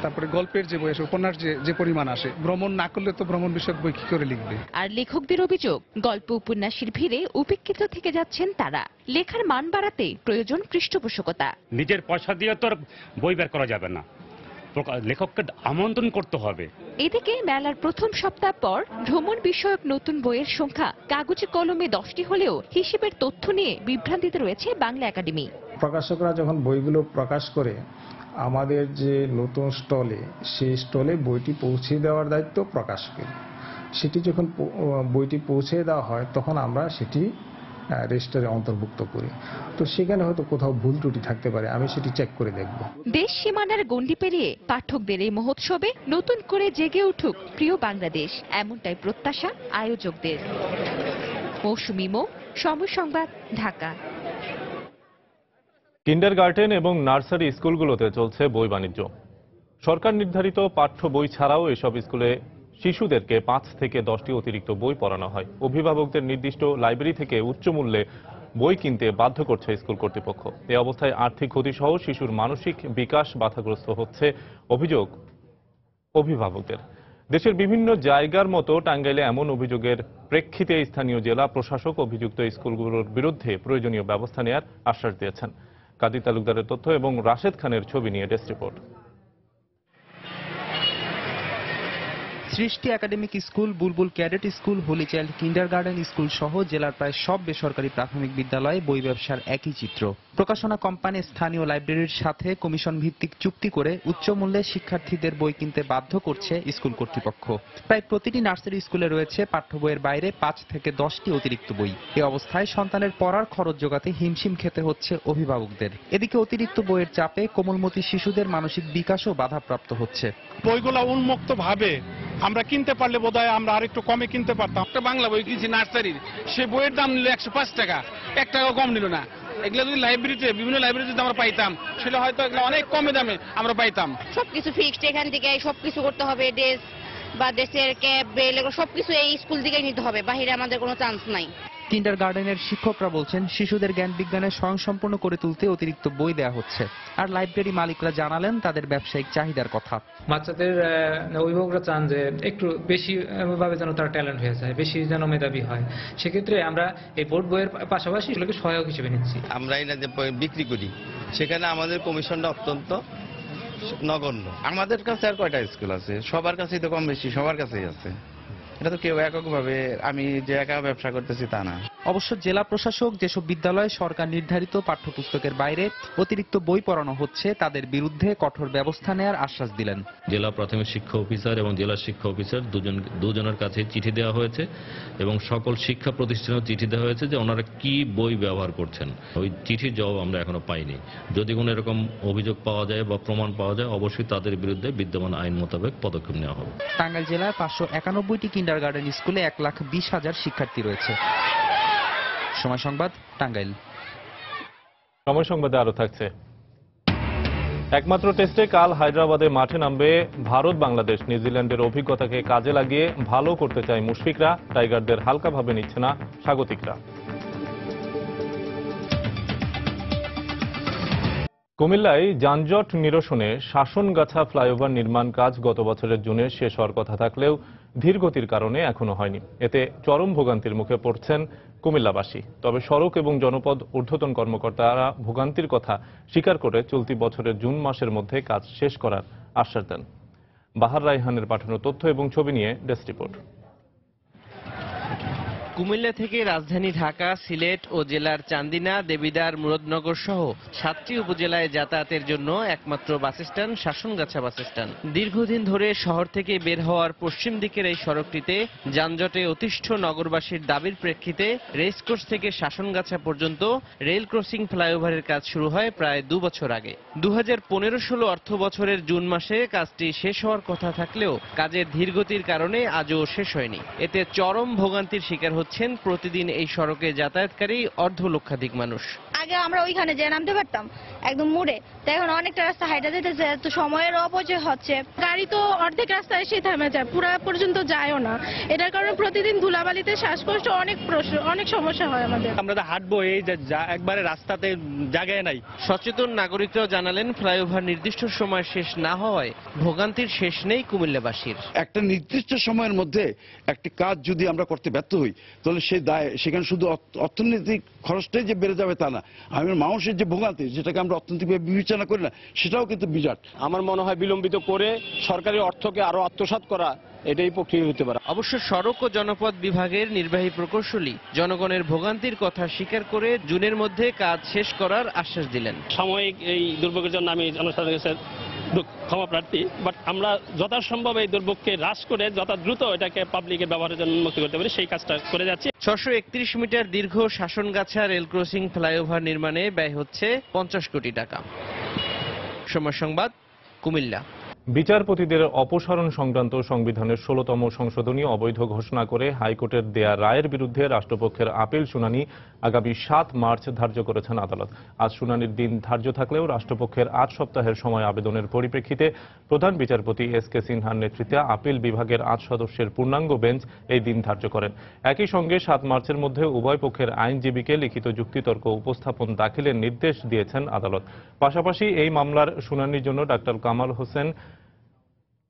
তারপরে গল্পের যে বই আসে, উপন্যাস যে পরিমাণ আসে, ভ্রমণ না করলে তো ভ্রমণ বিষয়ক বই কি করে লিখবে। আর লেখকদের অভিযোগ, গল্প উপন্যাসের ভিড়ে উপেক্ষিত থেকে যাচ্ছেন তারা। লেখার মান বাড়াতে প্রয়োজন পৃষ্ঠপোষকতা। নিজের পয়সা দিয়ে তো বই বের করা যাবে না, লেখককে আমন্ত্রণ করতে হবে। এদিকে মেলার প্রথম সপ্তাহ পর ভ্রমণ বিষয়ক নতুন বইয়ের সংখ্যা কাগজে কলমে 10টি হলেও হিসেবের তথ্য নিয়ে বিভ্রান্তিতে রয়েছে বাংলা একাডেমি। প্রকাশকরা যখন বইগুলো প্রকাশ করে আমাদের যে নতুন স্টলে, সেই স্টলে বইটি পৌঁছে দেওয়ার দায়িত্ব প্রকাশকের। সেটি যখন বইটি পৌঁছে দেওয়া হয় তখন আমরা সেটি রেজিস্টারে অন্তর্ভুক্ত করি। তো সেখানে হয়তো কোথাও ভুল ত্রুটি থাকতে পারে, আমি সেটি চেক করে দেখব। দেশ সীমানার গণ্ডি পেরিয়ে পাঠকদের এই মহোৎসবে নতুন করে জেগে উঠুক প্রিয় বাংলাদেশ, এমনটাই প্রত্যাশা আয়োজকদের। মৌসুমী মৌ, সময় সংবাদ, ঢাকা। কিন্ডারগার্টেন এবং নার্সারি স্কুলগুলোতে চলছে বই বাণিজ্য। সরকার নির্ধারিত পাঠ্য বই ছাড়াও এসব স্কুলে শিশুদেরকে 5 থেকে 10টি অতিরিক্ত বই পড়ানো হয়। অভিভাবকদের নির্দিষ্ট লাইব্রেরি থেকে উচ্চ মূল্যে বই কিনতে বাধ্য করছে স্কুল কর্তৃপক্ষ। এই অবস্থায় আর্থিক ক্ষতিসহ শিশুর মানসিক বিকাশ বাধাগ্রস্ত হচ্ছে অভিযোগ অভিভাবকদের। দেশের বিভিন্ন জায়গার মতো টাঙ্গাইলে এমন অভিযোগের প্রেক্ষিতে স্থানীয় জেলা প্রশাসক অভিযুক্ত স্কুলগুলোর বিরুদ্ধে প্রয়োজনীয় ব্যবস্থা নেওয়ার আশ্বাস দিয়েছেন। কাদির তালুকদারের তথ্য এবং রাশেদ খানের ছবি নিয়ে desk report. Srishti academic school, Bulbul cadet school, holy child kindergarten school সহ জেলার প্রায় সব বেসরকারি প্রাথমিক বিদ্যালয়ে বই ব্যবসার একই চিত্র। প্রকাশনা কোম্পানি স্থানীয় লাইব্রেরির সাথে কমিশন ভিত্তিক চুক্তি করে উচ্চ মূল্যে শিক্ষার্থীদের বই কিনতে বাধ্য করছে স্কুল কর্তৃপক্ষ। প্রায় প্রতিটি নার্সারি স্কুলে রয়েছে পাঠ্য বইয়ের বাইরে 5 থেকে 10টি অতিরিক্ত বই। এই অবস্থায় সন্তানের পড়ার খরচ জোগাতে হিমশিম খেতে হচ্ছে অভিভাবকদের। এদিকে অতিরিক্ত বইয়ের চাপে কোমলমতি শিশুদের মানসিক বিকাশও বাধাপ্রাপ্ত হচ্ছে। বইগুলো উন্মুক্ত ভাবে আমরা কিনতে পারলে বোধহয় আমরা আরেকটু কমে কিনতে পারতাম। একটা বাংলা বই কিনছি নার্সারির, সে বইয়ের দাম নিল 105 টাকা, 1 টাকাও কম নিল না। এগুলো যদি লাইব্রেরিতে, বিভিন্ন লাইব্রেরিতে আমরা পাইতাম, সেটা হয়তো এগুলো অনেক কমে দামে আমরা পাইতাম। সবকিছু ফিক্সড, এখান থেকে সবকিছু করতে হবে, ড্রেস বা ড্রেসের ক্যাপ, বেল, এগুলো সবকিছু এই স্কুল থেকেই নিতে হবে, বাইরে আমাদের কোনো চান্স নাই। কিন্ডারগার্টেনের শিক্ষকরা বলছেন শিশুদের জ্ঞান বিজ্ঞানে স্বয়ংসম্পূর্ণ করে তুলতে অতিরিক্ত বই দেওয়া হচ্ছে। আর লাইব্রেরি মালিকরা জানালেন তাদের ব্যবসায়িক চাহিদার কথা। বাচ্চাদের অভিভাবকরা চান যে একটু বেশি ভাবে যেন তারা ট্যালেন্ট হয়ে যায়, বেশি যেন মেধাবী হয়। সেক্ষেত্রে আমরা এই বোর্ড বইয়ের পাশাপাশি এগুলোকে সহায়ক হিসেবে নিচ্ছি। আমরা এই যে বিক্রি করি, সেখানে আমাদের কমিশনটা অত্যন্ত নগণ্য। আমাদের কাছে আর কয়টা স্কুল আছে? সবার কাছেই তো কম বেশি সবার কাছেই আছে। এটা তো কেউ এককভাবে, আমি যে একা ব্যবসা করতেছি তা না। অবশ্য জেলা প্রশাসক যেসব বিদ্যালয়ে সরকার নির্ধারিত পাঠ্যপুস্তকের বাইরে অতিরিক্ত বই পড়ানো হচ্ছে তাদের বিরুদ্ধে কঠোর ব্যবস্থা নেওয়ার আশ্বাস দিলেন। জেলা প্রাথমিক শিক্ষা অফিসার এবং জেলা শিক্ষা অফিসার দুজনের কাছে চিঠি দেওয়া হয়েছে এবং সকল শিক্ষা প্রতিষ্ঠানেও চিঠি দেওয়া হয়েছে যে ওনারা কি বই ব্যবহার করছেন। ওই চিঠির জবাব আমরা এখনো পাইনি। যদি কোনো এরকম অভিযোগ পাওয়া যায় বা প্রমাণ পাওয়া যায়, অবশ্যই তাদের বিরুদ্ধে বিদ্যমান আইন মোতাবেক পদক্ষেপ নেওয়া হবে। টাঙ্গাইল জেলায় 591টি কিন্ডারগার্টেন স্কুলে 1,20,000 শিক্ষার্থী রয়েছে। সময় সংবাদ, টাঙ্গাইল। সময় সংবাদে আরো থাকছে। একমাত্র টেস্টে কাল হায়দ্রাবাদে মাঠে নামবে ভারত বাংলাদেশ। নিউজিল্যান্ডের অভিজ্ঞতাকে কাজে লাগিয়ে ভালো করতে চায় মুশফিকরা। টাইগারদের হালকাভাবে নিচ্ছে না স্বাগতিকরা। কুমিল্লায় যানজট নিরসনে শাসনগাছা ফ্লাইওভার নির্মাণ কাজ গত বছরের জুনে শেষ হওয়ার কথা থাকলেও ধীরগতির কারণে এখনো হয়নি। এতে চরম ভোগান্তির মুখে পড়ছেন কুমিল্লাবাসী। তবে সড়ক এবং জনপদ ঊর্ধ্বতন কর্মকর্তারা ভোগান্তির কথা স্বীকার করে চলতি বছরের জুন মাসের মধ্যে কাজ শেষ করার আশ্বাস দেন। বাহার রায়হানের পাঠানো তথ্য এবং ছবি নিয়ে ডেস্ক রিপোর্ট। কুমিল্লা থেকে রাজধানী ঢাকা, সিলেট ও জেলার চান্দিনা, দেবিদ্বার, মুরাদনগর সহ 7টি উপজেলায় যাতায়াতের জন্য একমাত্র bus stand Shashongachha bus stand. দীর্ঘদিন ধরে শহর থেকে বের হওয়ার পশ্চিম দিকের এই সড়কটিতে যানজটে অতিষ্ঠ নগরবাসীর দাবির প্রেক্ষিতে রেসকোর্স থেকে শাসনগাছা পর্যন্ত রেল ক্রসিং ফ্লাইওভারের কাজ শুরু হয় প্রায় 2 বছর আগে। 2015-16 অর্থ বছরের জুন মাসে কাজটি শেষ হওয়ার কথা থাকলেও কাজের ধীরগতির কারণে আজও শেষ হয়নি। এতে চরম ভোগান্তির শিকার হচ্ছেন প্রতিদিন এই সড়কে যাতায়াতকারী অর্ধলক্ষাধিক মানুষ। আগে আমরা ওইখানে যে নামতে পারতাম একদম মুড়ে, তাই এখন অনেকটা রাস্তা হাইটা যেতেছে, তো সময়ের অপচয় হচ্ছে। গাড়ি তো অর্ধেক রাস্তায় এসে থেমে যায়, পুরা পর্যন্ত যায়ও না। এটার কারণে প্রতিদিন ধুলাবালিতে শ্বাসকষ্ট, অনেক সমস্যা হয় আমাদের। আমরা তো হাঁটবো, এই একবারে রাস্তাতে জায়গায় নাই। সচেতন নাগরিকরাও জানালেন ফ্লাইওভার নির্দিষ্ট সময় শেষ না হওয়ায় ভোগান্তির শেষ নেই কুমিল্লাবাসীর। একটা নির্দিষ্ট সময়ের মধ্যে একটি কাজ যদি আমরা করতে ব্যর্থ হই, তাহলে সেই দায় সেখানে শুধু অর্থনৈতিক খরচটাই যে বেড়ে যাবে তা না, আমার মানুষের যে ভোগান্তি, যেটাকে আমরা অর্থনৈতিকভাবে বিবেচনা করি না, সেটাও কিন্তু বিরাট। আমার মনে হয় বিলম্বিত করে সরকারি অর্থকে আরো আত্মসাৎ করা এটাই প্রক্রিয়া হতে পারে। অবশ্য সড়ক ও জনপদ বিভাগের নির্বাহী প্রকৌশলী জনগণের ভোগান্তির কথা স্বীকার করে জুনের মধ্যে কাজ শেষ করার আশ্বাস দিলেন। সাময়িক এই দুর্ভোগের জন্য আমি জনসাধারণের কাছে ক্ষমা প্রার্থী, বাট আমরা যথাসম্ভব এই দুর্ভোগকে হ্রাস করে যত দ্রুত এটাকে পাবলিকের ব্যবহারের জন্য উন্মুক্ত করতে পারি সেই কাজটা করে যাচ্ছি। 631 মিটার দীর্ঘ শাসনগাছা রেল ক্রসিং ফ্লাইওভার নির্মাণে ব্যয় হচ্ছে 50 কোটি টাকা। সময় সংবাদ, কুমিল্লা। বিচারপতিদের অপসারণ সংক্রান্ত সংবিধানের 16তম সংশোধনী অবৈধ ঘোষণা করে হাইকোর্টের দেয়া রায়ের বিরুদ্ধে রাষ্ট্রপক্ষের আপিল শুনানি আগামী 7 মার্চ ধার্য করেছেন আদালত। আজ শুনানির দিন ধার্য থাকলেও রাষ্ট্রপক্ষের 8 সপ্তাহের সময় আবেদনের পরিপ্রেক্ষিতে প্রধান বিচারপতি এস.কে. সিনহার নেতৃত্বে আপিল বিভাগের 8 সদস্যের পূর্ণাঙ্গ বেঞ্চ এই দিন ধার্য করেন। একই সঙ্গে 7 মার্চের মধ্যে উভয় পক্ষের আইনজীবীকে লিখিত যুক্তিতর্ক উপস্থাপন দাখিলের নির্দেশ দিয়েছেন আদালত। পাশাপাশি এই মামলার শুনানির জন্য ডাক্তার কামাল হোসেন,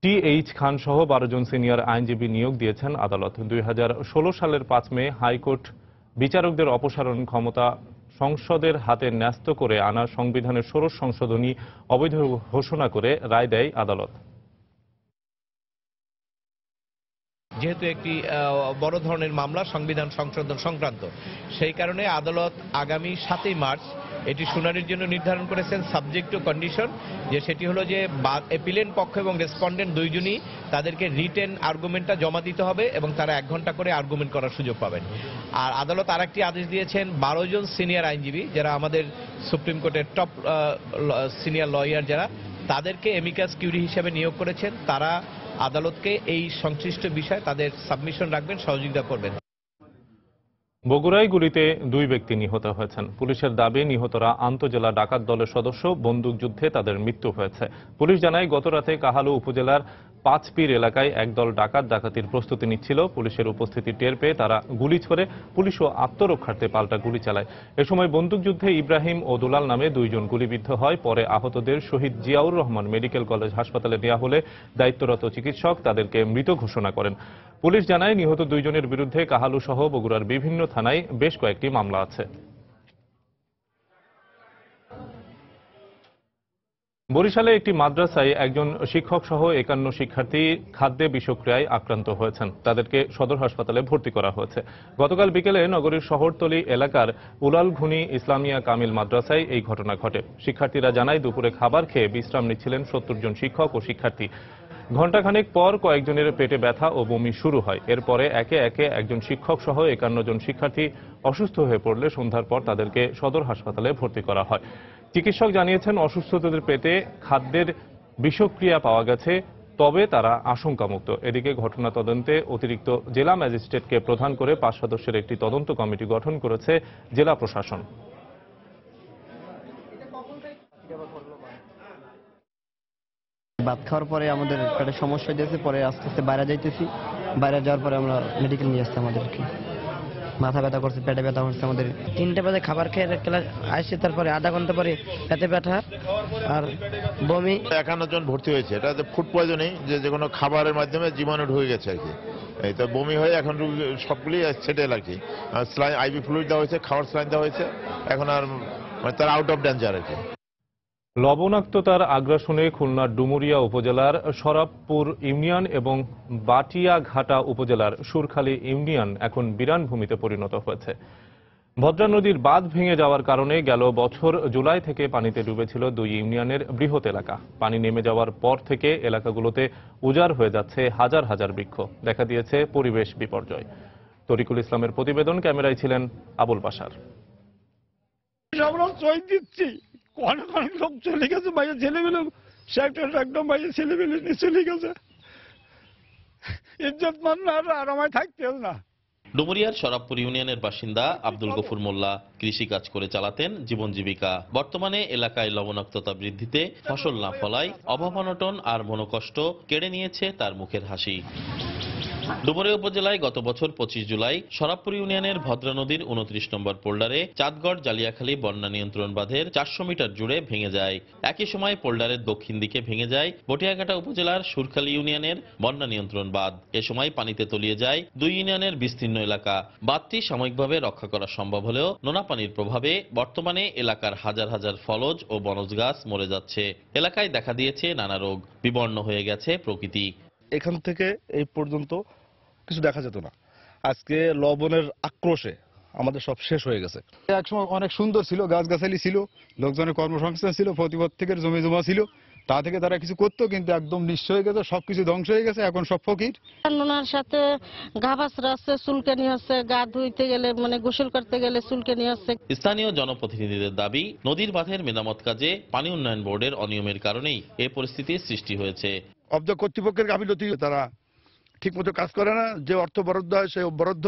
টি.এইচ. খান সহ 12 জন সিনিয়র আইনজীবী নিয়োগ দিয়েছেন আদালত। 2016 সালের 5 মে হাইকোর্ট বিচারকদের অপসারণ ক্ষমতা সংসদের হাতে ন্যস্ত করে আনা সংবিধানের 16 সংশোধনী অবৈধ ঘোষণা করে রায় দেয় আদালত। যেহেতু একটি বড় ধরনের মামলা সংবিধান সংশোধন সংক্রান্ত, সেই কারণে আদালত আগামী 7ই মার্চ এটি শুনানির জন্য নির্ধারণ করেছেন সাবজেক্ট টু কন্ডিশন, যে সেটি হলো যে অ্যাপিলেন্ট পক্ষ এবং রেসপন্ডেন্ট দুইজনই তাদেরকে রিটেন আর্গুমেন্টটা জমা দিতে হবে এবং তারা 1 ঘন্টা করে আর্গুমেন্ট করার সুযোগ পাবেন। আর আদালত আরেকটি আদেশ দিয়েছেন 12 জন সিনিয়র আইনজীবী যারা আমাদের সুপ্রিম কোর্টের টপ সিনিয়র লয়ার যারা, তাদেরকে এমিকাস কিউরি হিসেবে নিয়োগ করেছেন। তারা আদালতকে এই সংশ্লিষ্ট বিষয়ে তাদের সাবমিশন রাখবেন, সহযোগিতা করবেন। বগুড়ায় গুলিতে 2 ব্যক্তি নিহত হয়েছেন। পুলিশের দাবি নিহতরা আন্তজেলা ডাকাত দলের সদস্য, বন্দুকযুদ্ধে তাদের মৃত্যু হয়েছে। পুলিশ জানায় গতরাতে কাহালু উপজেলার 5 পীর এলাকায় একদল ডাকাতির প্রস্তুতি নিচ্ছিল। পুলিশের উপস্থিতি টের পেয়ে তারা গুলি ছোড়ে, পুলিশও আত্মরক্ষার্থে পাল্টা গুলি চালায়। এ সময় বন্দুকযুদ্ধে ইব্রাহিম ও দুলাল নামে 2 জন গুলিবিদ্ধ হয়। পরে আহতদের শহীদ জিয়াউর রহমান মেডিকেল কলেজ হাসপাতালে নেওয়া হলে দায়িত্বরত চিকিৎসক তাদেরকে মৃত ঘোষণা করেন। পুলিশ জানায় নিহত 2 জনের বিরুদ্ধে কাহালু সহ বগুড়ার বিভিন্ন থানায় বেশ কয়েকটি মামলা আছে। বরিশালে একটি মাদ্রাসায় একজন শিক্ষক সহ 51 শিক্ষার্থী খাদ্যে বিষক্রিয়ায় আক্রান্ত হয়েছেন। তাদেরকে সদর হাসপাতালে ভর্তি করা হয়েছে। গতকাল বিকেলে নগরীর শহরতলি এলাকার উলালঘুনি ইসলামিয়া কামিল মাদ্রাসায় এই ঘটনা ঘটে। শিক্ষার্থীরা জানায় দুপুরে খাবার খেয়ে বিশ্রাম নিচ্ছিলেন 70 জন শিক্ষক ও শিক্ষার্থী। ঘণ্টাখানেক পর কয়েকজনের পেটে ব্যথা ও বমি শুরু হয়। এরপরে একে একে একজন শিক্ষক সহ 51 জন শিক্ষার্থী অসুস্থ হয়ে পড়লে সন্ধ্যার পর তাদেরকে সদর হাসপাতালে ভর্তি করা হয়। চিকিৎসক জানিয়েছেন অসুস্থতাদের পেটে খাদ্যের বিষক্রিয়া পাওয়া গেছে, তবে তারা আশঙ্কামুক্ত। এদিকে ঘটনা তদন্তে অতিরিক্ত জেলা ম্যাজিস্ট্রেটকে প্রধান করে 5 সদস্যের একটি তদন্ত কমিটি গঠন করেছে জেলা প্রশাসন। ভাত খাওয়ার পরে আমাদের পেটে সমস্যা দিয়েছে, পরে আস্তে আস্তে বাইরে যাইতেছি। বাইরে যাওয়ার পরে আমরা মেডিকেল নিয়ে আসছি। আমাদেরকে মাথা ব্যথা করছে, পেটে ব্যথা করছে। আমাদের 3টা বাজে খাবার খেয়ে ক্লাস আসছে, তারপরে আধা ঘন্টা পরে পেটে ব্যথা আর বমি। 51 জন ভর্তি হয়েছে। এটা ফুড পয়জনিং, যে কোনো খাবারের মাধ্যমে জীবাণু ঢুকে গেছে আর কি। এই তো বমি হয়ে এখন সবগুলি সেটেল আর কি। স্লাইন আইভি ফ্লুইড দেওয়া হয়েছে, খাওয়ার স্লাইন দেওয়া হয়েছে। এখন আর মানে তার আউট অফ ডেঞ্জার আর কি। লবণাক্ততার আগ্রাসনে খুলনার ডুমুরিয়া উপজেলার শরাবপুর ইউনিয়ন এবং বাটিয়াঘাটা উপজেলার সুরখালী ইউনিয়ন এখন বিরান ভূমিতে পরিণত হয়েছে। ভদ্রা নদীর বাঁধ ভেঙে যাওয়ার কারণে গেল বছর জুলাই থেকে পানিতে ডুবেছিল 2 ইউনিয়নের বৃহৎ এলাকা। পানি নেমে যাওয়ার পর থেকে এলাকাগুলোতে উজাড় হয়ে যাচ্ছে হাজার হাজার বৃক্ষ। দেখা দিয়েছে পরিবেশ বিপর্যয়। তরিকুল ইসলামের প্রতিবেদন, ক্যামেরায় ছিলেন আবুল বাশার। অনেক অনেক লোক চলে গেছে, বাইরে ছেলেমেলে সেক্টর একদম বাইরে ছেলেমেলে নিয়ে চলে গেছে। ইজ্জত মান আর আমায় থাকতে না। ডুমুরিয়ার শরাবপুর ইউনিয়নের বাসিন্দা আব্দুল গফুর মোল্লা কৃষি কাজ করে চালাতেন জীবন জীবিকা। বর্তমানে এলাকায় লবণাক্ততা বৃদ্ধিতে ফসল না ফলায় অভাব অনটন আর মনোকষ্ট কেড়ে নিয়েছে তার মুখের হাসি। ডুমুরিয়া উপজেলায় গত বছর 25 জুলাই শরাবপুর ইউনিয়নের ভদ্রা নদীর 29 নম্বর পোল্ডারে চাঁদগড় জালিয়াখালী বন্যা নিয়ন্ত্রণ বাঁধের 400 মিটার জুড়ে ভেঙে যায়। একই সময় পোল্ডারের দক্ষিণ দিকে ভেঙে যায় বটিয়াঘাটা উপজেলার সুরখালী ইউনিয়নের বন্যা নিয়ন্ত্রণ বাঁধ। এ সময় পানিতে তলিয়ে যায় 2 ইউনিয়নের বিস্তীর্ণ এলাকা। বাঁধটি সাময়িকভাবে রক্ষা করা সম্ভব হলেও নোনা পানির প্রভাবে বর্তমানে এলাকার হাজার হাজার ফলজ ও বনজ গাছ মরে যাচ্ছে। এলাকায় দেখা দিয়েছে নানা রোগ, বিবর্ণ হয়ে গেছে প্রকৃতি। এখান থেকে এই পর্যন্ত কিছু দেখা যেত না। আজকে লবণের আক্রোশে আমাদের সব শেষ হয়ে গেছে। একসময় অনেক সুন্দর ছিল, গাছগাছালি ছিল, লোকজনের কর্মসংস্থান ছিল, প্রতিপত্তিকের জমি জমা ছিল, তা থেকে তারা কিছু করতো, কিন্তু একদম নিঃস্ব হয়ে গেছে, সবকিছু ধ্বংস হয়ে গেছে। এখন সব ফকির। নোনার সাথে ঘাবাসরা আছে, চুলকানি হচ্ছে, গা ধুইতে গেলে মানে গোসল করতে গেলে চুলকানি হচ্ছে। স্থানীয় জনপ্রতিনিধিদের দাবি, নদীর বাঁধের মেরামত কাজে পানি উন্নয়ন বোর্ডের অনিয়মের কারণেই এই পরিস্থিতির সৃষ্টি হয়েছে। অব্দ কর্তৃপক্ষের গাফিলতি, তারা ঠিকমতো কাজ করে না। যে অর্থ বরাদ্দ হয় সেই বরাদ্দ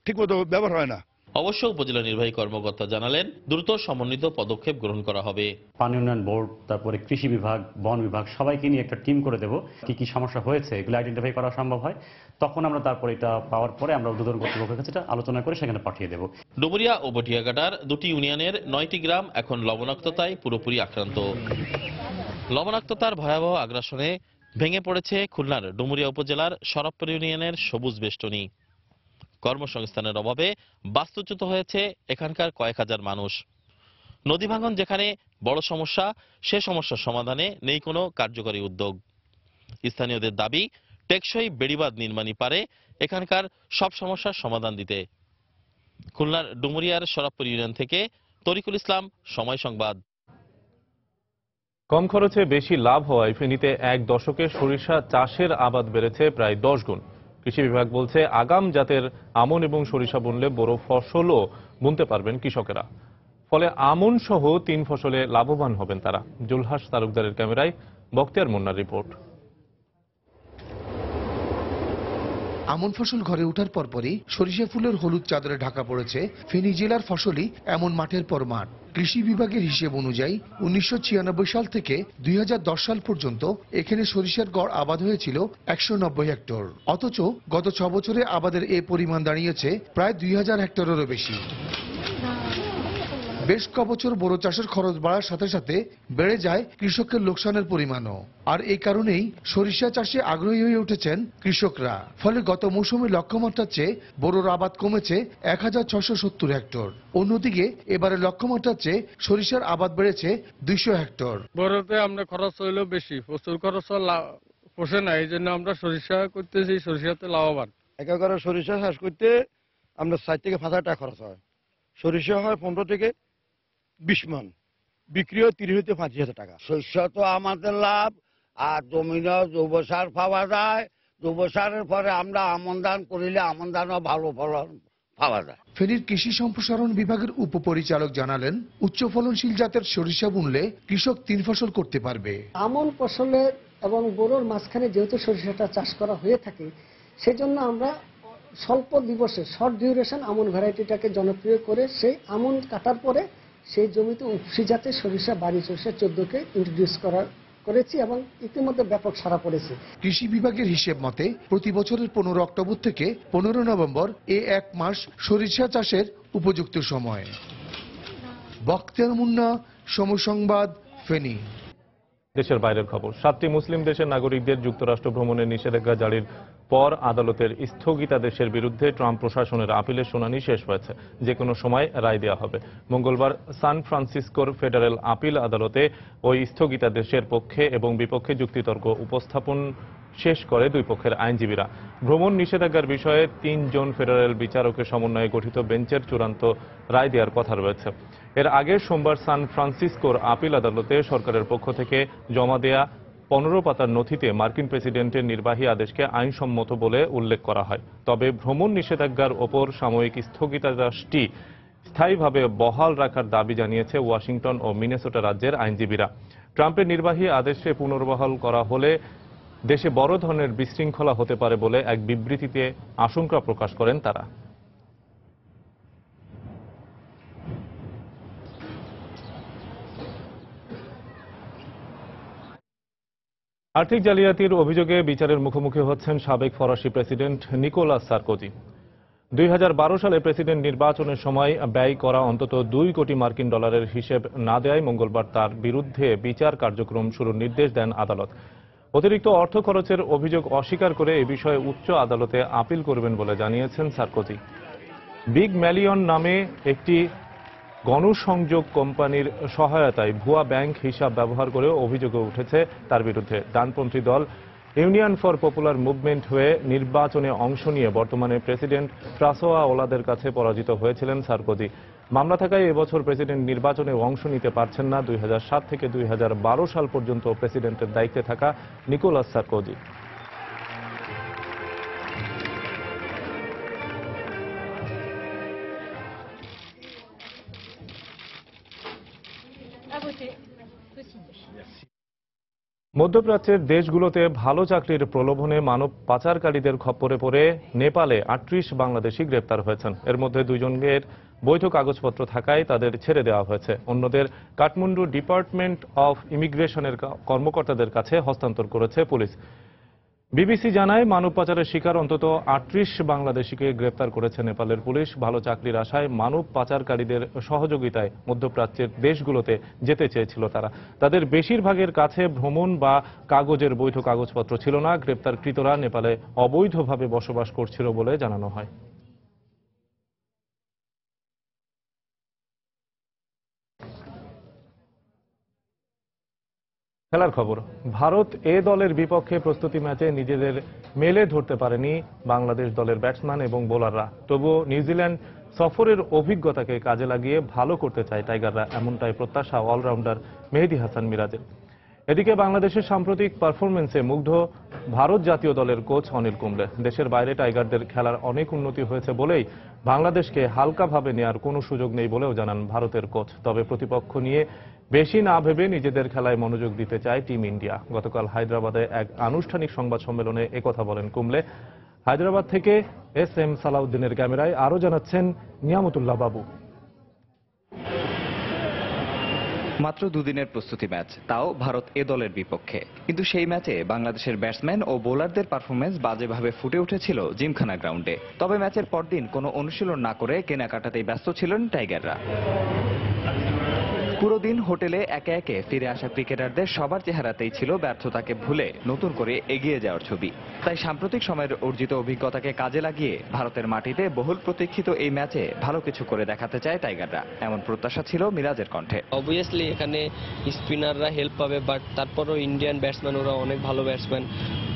ঠিকমতো ব্যবহার হয় না। অবশ্য উপজেলা নির্বাহী কর্মকর্তা জানালেন, দ্রুত সমন্বিত পদক্ষেপ গ্রহণ করা হবে। পানি উন্নয়ন বোর্ড, তারপরে কৃষি বিভাগ, বন বিভাগ সবাইকে নিয়ে একটা টিম করে দেব। কি কি সমস্যা হয়েছে এগুলো আইডেন্টিফাই করা সম্ভব হয়, তখন আমরা তারপরে এটা পাওয়ার পরে আমরা উদ্বোধন কর্তৃপক্ষের কাছে আলোচনা করে সেখানে পাঠিয়ে দেব। ডুমুরিয়া ও বটিয়াঘাটার 2টি ইউনিয়নের 9টি গ্রাম এখন লবণাক্ততায় পুরোপুরি আক্রান্ত। লবণাক্ততার ভয়াবহ আগ্রাসনে ভেঙে পড়েছে খুলনার ডুমুরিয়া উপজেলার শরাবপুর ইউনিয়নের সবুজ বেষ্টনী। কর্মসংস্থানের অভাবে বাস্তুচ্যুত হয়েছে এখানকার কয়েক হাজার মানুষ। নদী ভাঙন যেখানে বড় সমস্যা, সে সমস্যার সমাধানে নেই কোনো কার্যকরী উদ্যোগ। স্থানীয়দের দাবি, টেকসই বেড়িবাঁধ নির্মাণই পারে এখানকার সব সমস্যার সমাধান দিতে। খুলনার ডুমুরিয়ার শরৎপুর ইউনিয়ন থেকে তরিকুল ইসলাম, সময় সংবাদ। কম খরচে বেশি লাভ হওয়ায় ফেনীতে এক দশকে সরিষা চাষের আবাদ বেড়েছে প্রায় 10 গুণ। কৃষি বিভাগ বলছে আগাম জাতের আমন এবং সরিষা বুনলে বড় ফসলও বুনতে পারবেন কৃষকেরা। ফলে আমন সহ 3 ফসলে লাভবান হবেন তারা। জুলহাস তালুকদারের ক্যামেরায় বখতিয়ার মুন্নার রিপোর্ট। আমন ফসল ঘরে ওঠার পরপরই সরিষা ফুলের হলুদ চাদরে ঢাকা পড়েছে ফেনী জেলার ফসলই এমন মাঠের পর মাঠ। কৃষি বিভাগের হিসেব অনুযায়ী 1996 সাল থেকে 2010 সাল পর্যন্ত এখানে সরিষার গড় আবাদ হয়েছিল 190 হেক্টর। অথচ গত 6 বছরে আবাদের এ পরিমাণ দাঁড়িয়েছে প্রায় 2000 হেক্টরেরও বেশি। বেশ কবছর বোরো চাষের খরচ বাড়ার সাথে সাথে বেড়ে যায় কৃষকের লোকসানের পরিমাণও। আর এই কারণেই সরিষা চাষে আগ্রহী হয়ে উঠেছেন কৃষকরা। ফলে গত মৌসুমে লক্ষ্যমাত্রার চেয়ে বোরোর আবাদ কমেছে 1670 হেক্টর। অন্যদিকে এবারে লক্ষ্যমাত্রার চেয়ে সরিষার আবাদ বেড়েছে 200 হেক্টর। বোরোতে আমরা খরচ হইলেও বেশি, প্রচুর খরচ পোষে না, এই জন্য আমরা সরিষা করতেছি, সরিষাতে লাভবান। একা করে সরিষা চাষ করতে আমরা 60 থেকে 5000 টাকা খরচ হয়। সরিষা হয় 15 থেকে 20 মন, বিক্রি হয় 30 থেকে 35,000 টাকা। শস্য তো আমাদের লাভ, আর জমিনে জৈব সার পাওয়া যায়। জৈব সারের পরে আমরা আমন ধান করিলে আমন ধানও ভালো ফলন পাওয়া যায়। ফেনীর কৃষি সম্প্রসারণ বিভাগের উপপরিচালক জানালেন, উচ্চ ফলনশীল জাতের সরিষা বুনলে কৃষক 3 ফসল করতে পারবে। আমন ফসলের এবং বোরোর মাঝখানে যেহেতু সরিষাটা চাষ করা হয়ে থাকে, সেজন্য আমরা স্বল্প দিবসে শর্ট ডিউরেশন আমন ভ্যারাইটিটাকে জনপ্রিয় করে সেই আমন কাটার পরে সেই জমিতে উপসি জাতের সরিষা, বাড়ি সরিষা 14কে ইন্ট্রোডিউস করেছি এবং ইতিমধ্যে ব্যাপক সাড়া পড়েছে। কৃষি বিভাগের হিসেব মতে প্রতি বছরের 15 অক্টোবর থেকে 15 নভেম্বর এই 1 মাস সরিষা চাষের উপযুক্ত সময়। বখতিয়ার মুন্না, সময় সংবাদ, ফেনী। দেশের বাইরের খবর। 7টি মুসলিম দেশের নাগরিকদের যুক্তরাষ্ট্র ভ্রমণের নিষেধাজ্ঞা জারির পর আদালতের স্থগিতাদেশের বিরুদ্ধে ট্রাম্প প্রশাসনের আপিলের শুনানি শেষ হয়েছে। যে কোনো সময় রায় দেওয়া হবে। মঙ্গলবার সান ফ্রান্সিসকোর ফেডারেল আপিল আদালতে ওই স্থগিতাদেশের পক্ষে এবং বিপক্ষে যুক্তিতর্ক উপস্থাপন শেষ করে দুই পক্ষের আইনজীবীরা। ভ্রমণ নিষেধাজ্ঞার বিষয়ে 3 জন ফেডারেল বিচারকের সমন্বয়ে গঠিত বেঞ্চের চূড়ান্ত রায় দেওয়ার কথা রয়েছে। এর আগে সোমবার সান ফ্রান্সিসকোর আপিল আদালতে সরকারের পক্ষ থেকে জমা দেয়া 15 পাতার নথিতে মার্কিন প্রেসিডেন্টের নির্বাহী আদেশকে আইনসম্মত বলে উল্লেখ করা হয়। তবে ভ্রমণ নিষেধাজ্ঞার ওপর সাময়িক স্থগিতাদেশটি স্থায়ীভাবে বহাল রাখার দাবি জানিয়েছে ওয়াশিংটন ও মিনেসোটা রাজ্যের আইনজীবীরা। ট্রাম্পের নির্বাহী আদেশে পুনর্বহাল করা হলে দেশে বড় ধরনের বিশৃঙ্খলা হতে পারে বলে এক বিবৃতিতে আশঙ্কা প্রকাশ করেন তারা। আর্থিক জালিয়াতির অভিযোগে বিচারের মুখোমুখি হচ্ছেন সাবেক ফরাসি প্রেসিডেন্ট নিকোলাস সার্কোজি। 2012 সালে প্রেসিডেন্ট নির্বাচনের সময় ব্যয় করা অন্তত 2 কোটি মার্কিন ডলারের হিসেব না দেওয়ায় মঙ্গলবার তার বিরুদ্ধে বিচার কার্যক্রম শুরুর নির্দেশ দেন আদালত। অতিরিক্ত অর্থ খরচের অভিযোগ অস্বীকার করে এ বিষয়ে উচ্চ আদালতে আপিল করবেন বলে জানিয়েছেন সার্কোজি। বিগ ম্যালিয়ন নামে একটি গণসংযোগ কোম্পানির সহায়তায় ভুয়া ব্যাংক হিসাব ব্যবহার করে অভিযোগ উঠেছে তার বিরুদ্ধে। ডানপন্থী দল ইউনিয়ন ফর পপুলার মুভমেন্ট হয়ে নির্বাচনে অংশ নিয়ে বর্তমানে প্রেসিডেন্ট ফ্রাঁসোয়া ওলাদের কাছে পরাজিত হয়েছিলেন সার্কোজি। মামলা থাকায় এবছর প্রেসিডেন্ট নির্বাচনে অংশ নিতে পারছেন না 2007 থেকে 2012 সাল পর্যন্ত প্রেসিডেন্টের দায়িত্বে থাকা নিকোলাস সার্কোজি। মধ্যপ্রাচ্যের দেশগুলোতে ভালো চাকরির প্রলোভনে মানব পাচারকারীদের খপ্পরে পড়ে নেপালে 38 বাংলাদেশি গ্রেপ্তার হয়েছেন। এর মধ্যে 2 জনের বৈধ কাগজপত্র থাকায় তাদের ছেড়ে দেওয়া হয়েছে। অন্যদের কাঠমান্ডু ডিপার্টমেন্ট অফ ইমিগ্রেশনের কর্মকর্তাদের কাছে হস্তান্তর করেছে পুলিশ। বিবিসি জানায় মানব পাচারের শিকার অন্তত 38 বাংলাদেশিকে গ্রেপ্তার করেছে নেপালের পুলিশ। ভালো চাকরির আশায় মানব পাচারকারীদের সহযোগিতায় মধ্যপ্রাচ্যের দেশগুলোতে যেতে চেয়েছিল তারা। তাদের বেশিরভাগের কাছে ভ্রমণ বা কাগজের বৈধ কাগজপত্র ছিল না। গ্রেপ্তারকৃতরা নেপালে অবৈধভাবে বসবাস করছিল বলে জানানো হয়। খেলার খবর, ভারত এ দলের বিপক্ষে প্রস্তুতি ম্যাচে নিজেদের মেলে ধরতে পারেনি বাংলাদেশ দলের ব্যাটসম্যান এবং বোলাররা। তবুও নিউজিল্যান্ড সফরের অভিজ্ঞতাকে কাজে লাগিয়ে ভালো করতে চায় টাইগাররা, এমনটাই প্রত্যাশা অলরাউন্ডার মেহেদী হাসান মিরাজের। এদিকে বাংলাদেশের সাম্প্রতিক পারফরমেন্সে মুগ্ধ ভারত জাতীয় দলের কোচ অনিল কুম্বলে। দেশের বাইরে টাইগারদের খেলার অনেক উন্নতি হয়েছে বলেই বাংলাদেশকে হালকাভাবে নেওয়ার কোনো সুযোগ নেই বলেও জানান ভারতের কোচ। তবে প্রতিপক্ষ নিয়ে বেশি না ভেবে নিজেদের খেলায় মনোযোগ দিতে চায় টিম ইন্ডিয়া। গতকাল হায়দ্রাবাদে এক আনুষ্ঠানিক সংবাদ সম্মেলনে একথা বলেন কুম্বলে। হায়দ্রাবাদ থেকে SM সালাউদ্দিনের ক্যামেরায় আরও জানাচ্ছেন নিয়ামতুল্লাহ বাবু। মাত্র দুদিনের প্রস্তুতি ম্যাচ, তাও ভারত এ দলের বিপক্ষে। কিন্তু সেই ম্যাচে বাংলাদেশের ব্যাটসম্যান ও বোলারদের পারফরমেন্স বাজেভাবে ফুটে উঠেছিল জিমখানা গ্রাউন্ডে। তবে ম্যাচের পরদিন কোনো অনুশীলন না করে কেনাকাটাতেই ব্যস্ত ছিলেন টাইগাররা। পুরো দিন হোটেলে একে একে ফিরে আসা ক্রিকেটারদের সবার চেহারাতেই ছিল ব্যর্থতাকে ভুলে নতুন করে এগিয়ে যাওয়ার ছবি। তাই সাম্প্রতিক সময়ের অর্জিত অভিজ্ঞতাকে কাজে লাগিয়ে ভারতের মাটিতে বহুল প্রতীক্ষিত এই ম্যাচে ভালো কিছু করে দেখাতে চায় টাইগাররা, এমন প্রত্যাশা ছিল মিরাজের কণ্ঠে। অবভিয়াসলি এখানে স্পিনাররা হেল্প পাবে, বাট তারপরও ইন্ডিয়ান ব্যাটসম্যান ওরা অনেক ভালো ব্যাটসম্যান।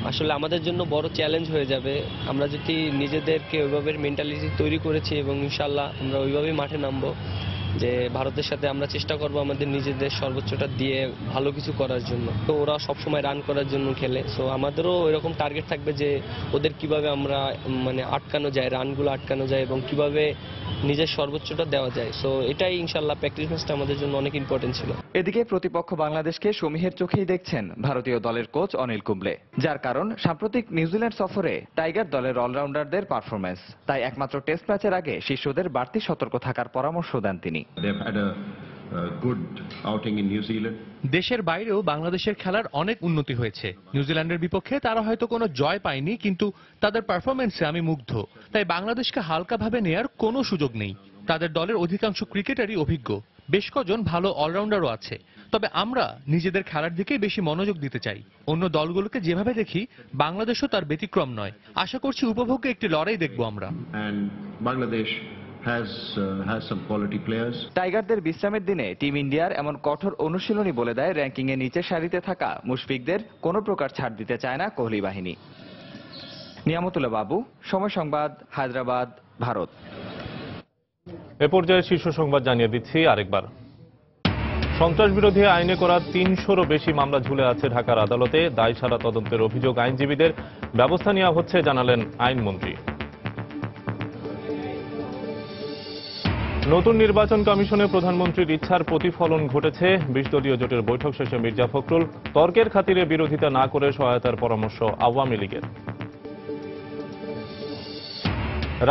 আসলে আমাদের জন্য বড় চ্যালেঞ্জ হয়ে যাবে। আমরা যদি নিজেদেরকে ওইভাবে মেন্টালিটি তৈরি করেছি এবং ইনশাল্লাহ আমরা ওইভাবেই মাঠে নামবো যে ভারতের সাথে আমরা চেষ্টা করব আমাদের নিজেদের সর্বোচ্চটা দিয়ে ভালো কিছু করার জন্য। তো ওরা সবসময় রান করার জন্য খেলে, সো আমাদেরও এরকম টার্গেট থাকবে যে ওদের কিভাবে আমরা আটকানো যায়, রানগুলো আটকানো যায় এবং কিভাবে নিজের সর্বোচ্চটা দেওয়া যায়। সো এটাই ইনশাল্লাহ প্র্যাকটিস ম্যাচটা আমাদের জন্য অনেক ইম্পর্টেন্ট ছিল। এদিকে প্রতিপক্ষ বাংলাদেশকে সমীহের চোখেই দেখছেন ভারতীয় দলের কোচ অনিল কুম্বলে, যার কারণ সাম্প্রতিক নিউজিল্যান্ড সফরে টাইগার দলের অলরাউন্ডারদের পারফরমেন্স। তাই একমাত্র টেস্ট ম্যাচের আগে শিষ্যদের বাড়তি সতর্ক থাকার পরামর্শ দেন তিনি। দেশের বাইরেও বাংলাদেশের খেলার অনেক উন্নতি হয়েছে। নিউজিল্যান্ডের বিপক্ষে তারা হয়তো কোনো জয় পায়নি, কিন্তু তাদের পারফরমেন্সে আমি মুগ্ধ। তাই বাংলাদেশকে হালকাভাবে নেয়ার কোনো সুযোগ নেই। তাদের দলের অধিকাংশ ক্রিকেটারই অভিজ্ঞ, বেশ কজন ভালো অলরাউন্ডারও আছে। তবে আমরা নিজেদের খেলার দিকেই বেশি মনোযোগ দিতে চাই। অন্য দলগুলোকে যেভাবে দেখি বাংলাদেশও তার ব্যতিক্রম নয়। আশা করছি উপভোগ্য একটি লড়াই দেখব আমরা। বাংলাদেশ টাইগারদের বিশ্রামের দিনে টিম ইন্ডিয়ার এমন কঠোর অনুশীলনী বলে দেয় র্যাঙ্কিং এ নিচের সারিতে থাকা মুশফিকদের কোনো প্রকার ছাড় দিতে চায় না কোহলি বাহিনী। নিয়ামতুল্লাহ বাবু, সময় সংবাদ, হায়দ্রাবাদ, ভারত। এ পর্যায়ে শীর্ষ সংবাদ জানিয়ে দিচ্ছি আরেকবার। সন্ত্রাস বিরোধী আইনে করা ৩০০রও বেশি মামলা ঝুলে আছে ঢাকার আদালতে। দায় সারা তদন্তের অভিযোগ আইনজীবীদের, ব্যবস্থা নেওয়া হচ্ছে জানালেন আইনমন্ত্রী। নতুন নির্বাচন কমিশনে প্রধানমন্ত্রীর ইচ্ছার প্রতিফলন ঘটেছে। ২০ দলীয় জোটের বৈঠক শেষে মির্জা ফখরুল তর্কের খাতিরে বিরোধিতা না করে সহায়তার পরামর্শ আওয়ামী লীগের।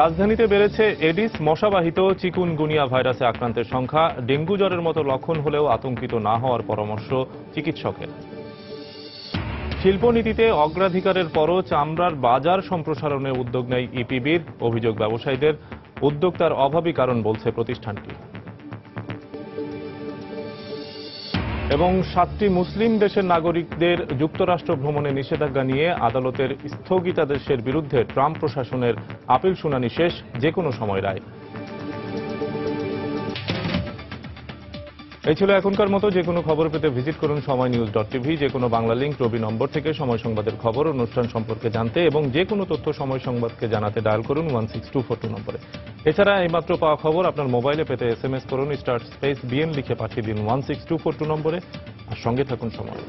রাজধানীতে বেড়েছে এডিস মশাবাহিত চিকুনগুনিয়া ভাইরাসে আক্রান্তের সংখ্যা। ডেঙ্গু জ্বরের মতো লক্ষণ হলেও আতঙ্কিত না হওয়ার পরামর্শ চিকিৎসকের। শিল্পনীতিতে অগ্রাধিকারের পরও চামড়ার বাজার সম্প্রসারণে উদ্যোগ নেয় ইপিবির। অভিযোগ ব্যবসায়ীদের, উদ্যোক্তার অভাবই কারণ বলছে প্রতিষ্ঠানটি। এবং 7টি মুসলিম দেশের নাগরিকদের যুক্তরাষ্ট্র ভ্রমণে নিষেধাজ্ঞা নিয়ে আদালতের স্থগিতাদেশের বিরুদ্ধে ট্রাম্প প্রশাসনের আপিল শুনানি শেষ, যে কোনো সময় রায়। এই ছিল এখনকার মতো। যে কোনো খবর পেতে ভিজিট করুন সময়নিউজ.tv। যে কোনো বাংলা লিংক রবি নম্বর থেকে সময় সংবাদের খবর, অনুষ্ঠান সম্পর্কে জানতে এবং যে কোনো তথ্য সময় সংবাদকে জানাতে ডায়াল করুন 16242 নম্বরে। এছাড়া এইমাত্র পাওয়া খবর আপনার মোবাইলে পেতে SMS করুন *BN লিখে পাঠিয়ে দিন 16242 নম্বরে। আর সঙ্গে থাকুন সময়।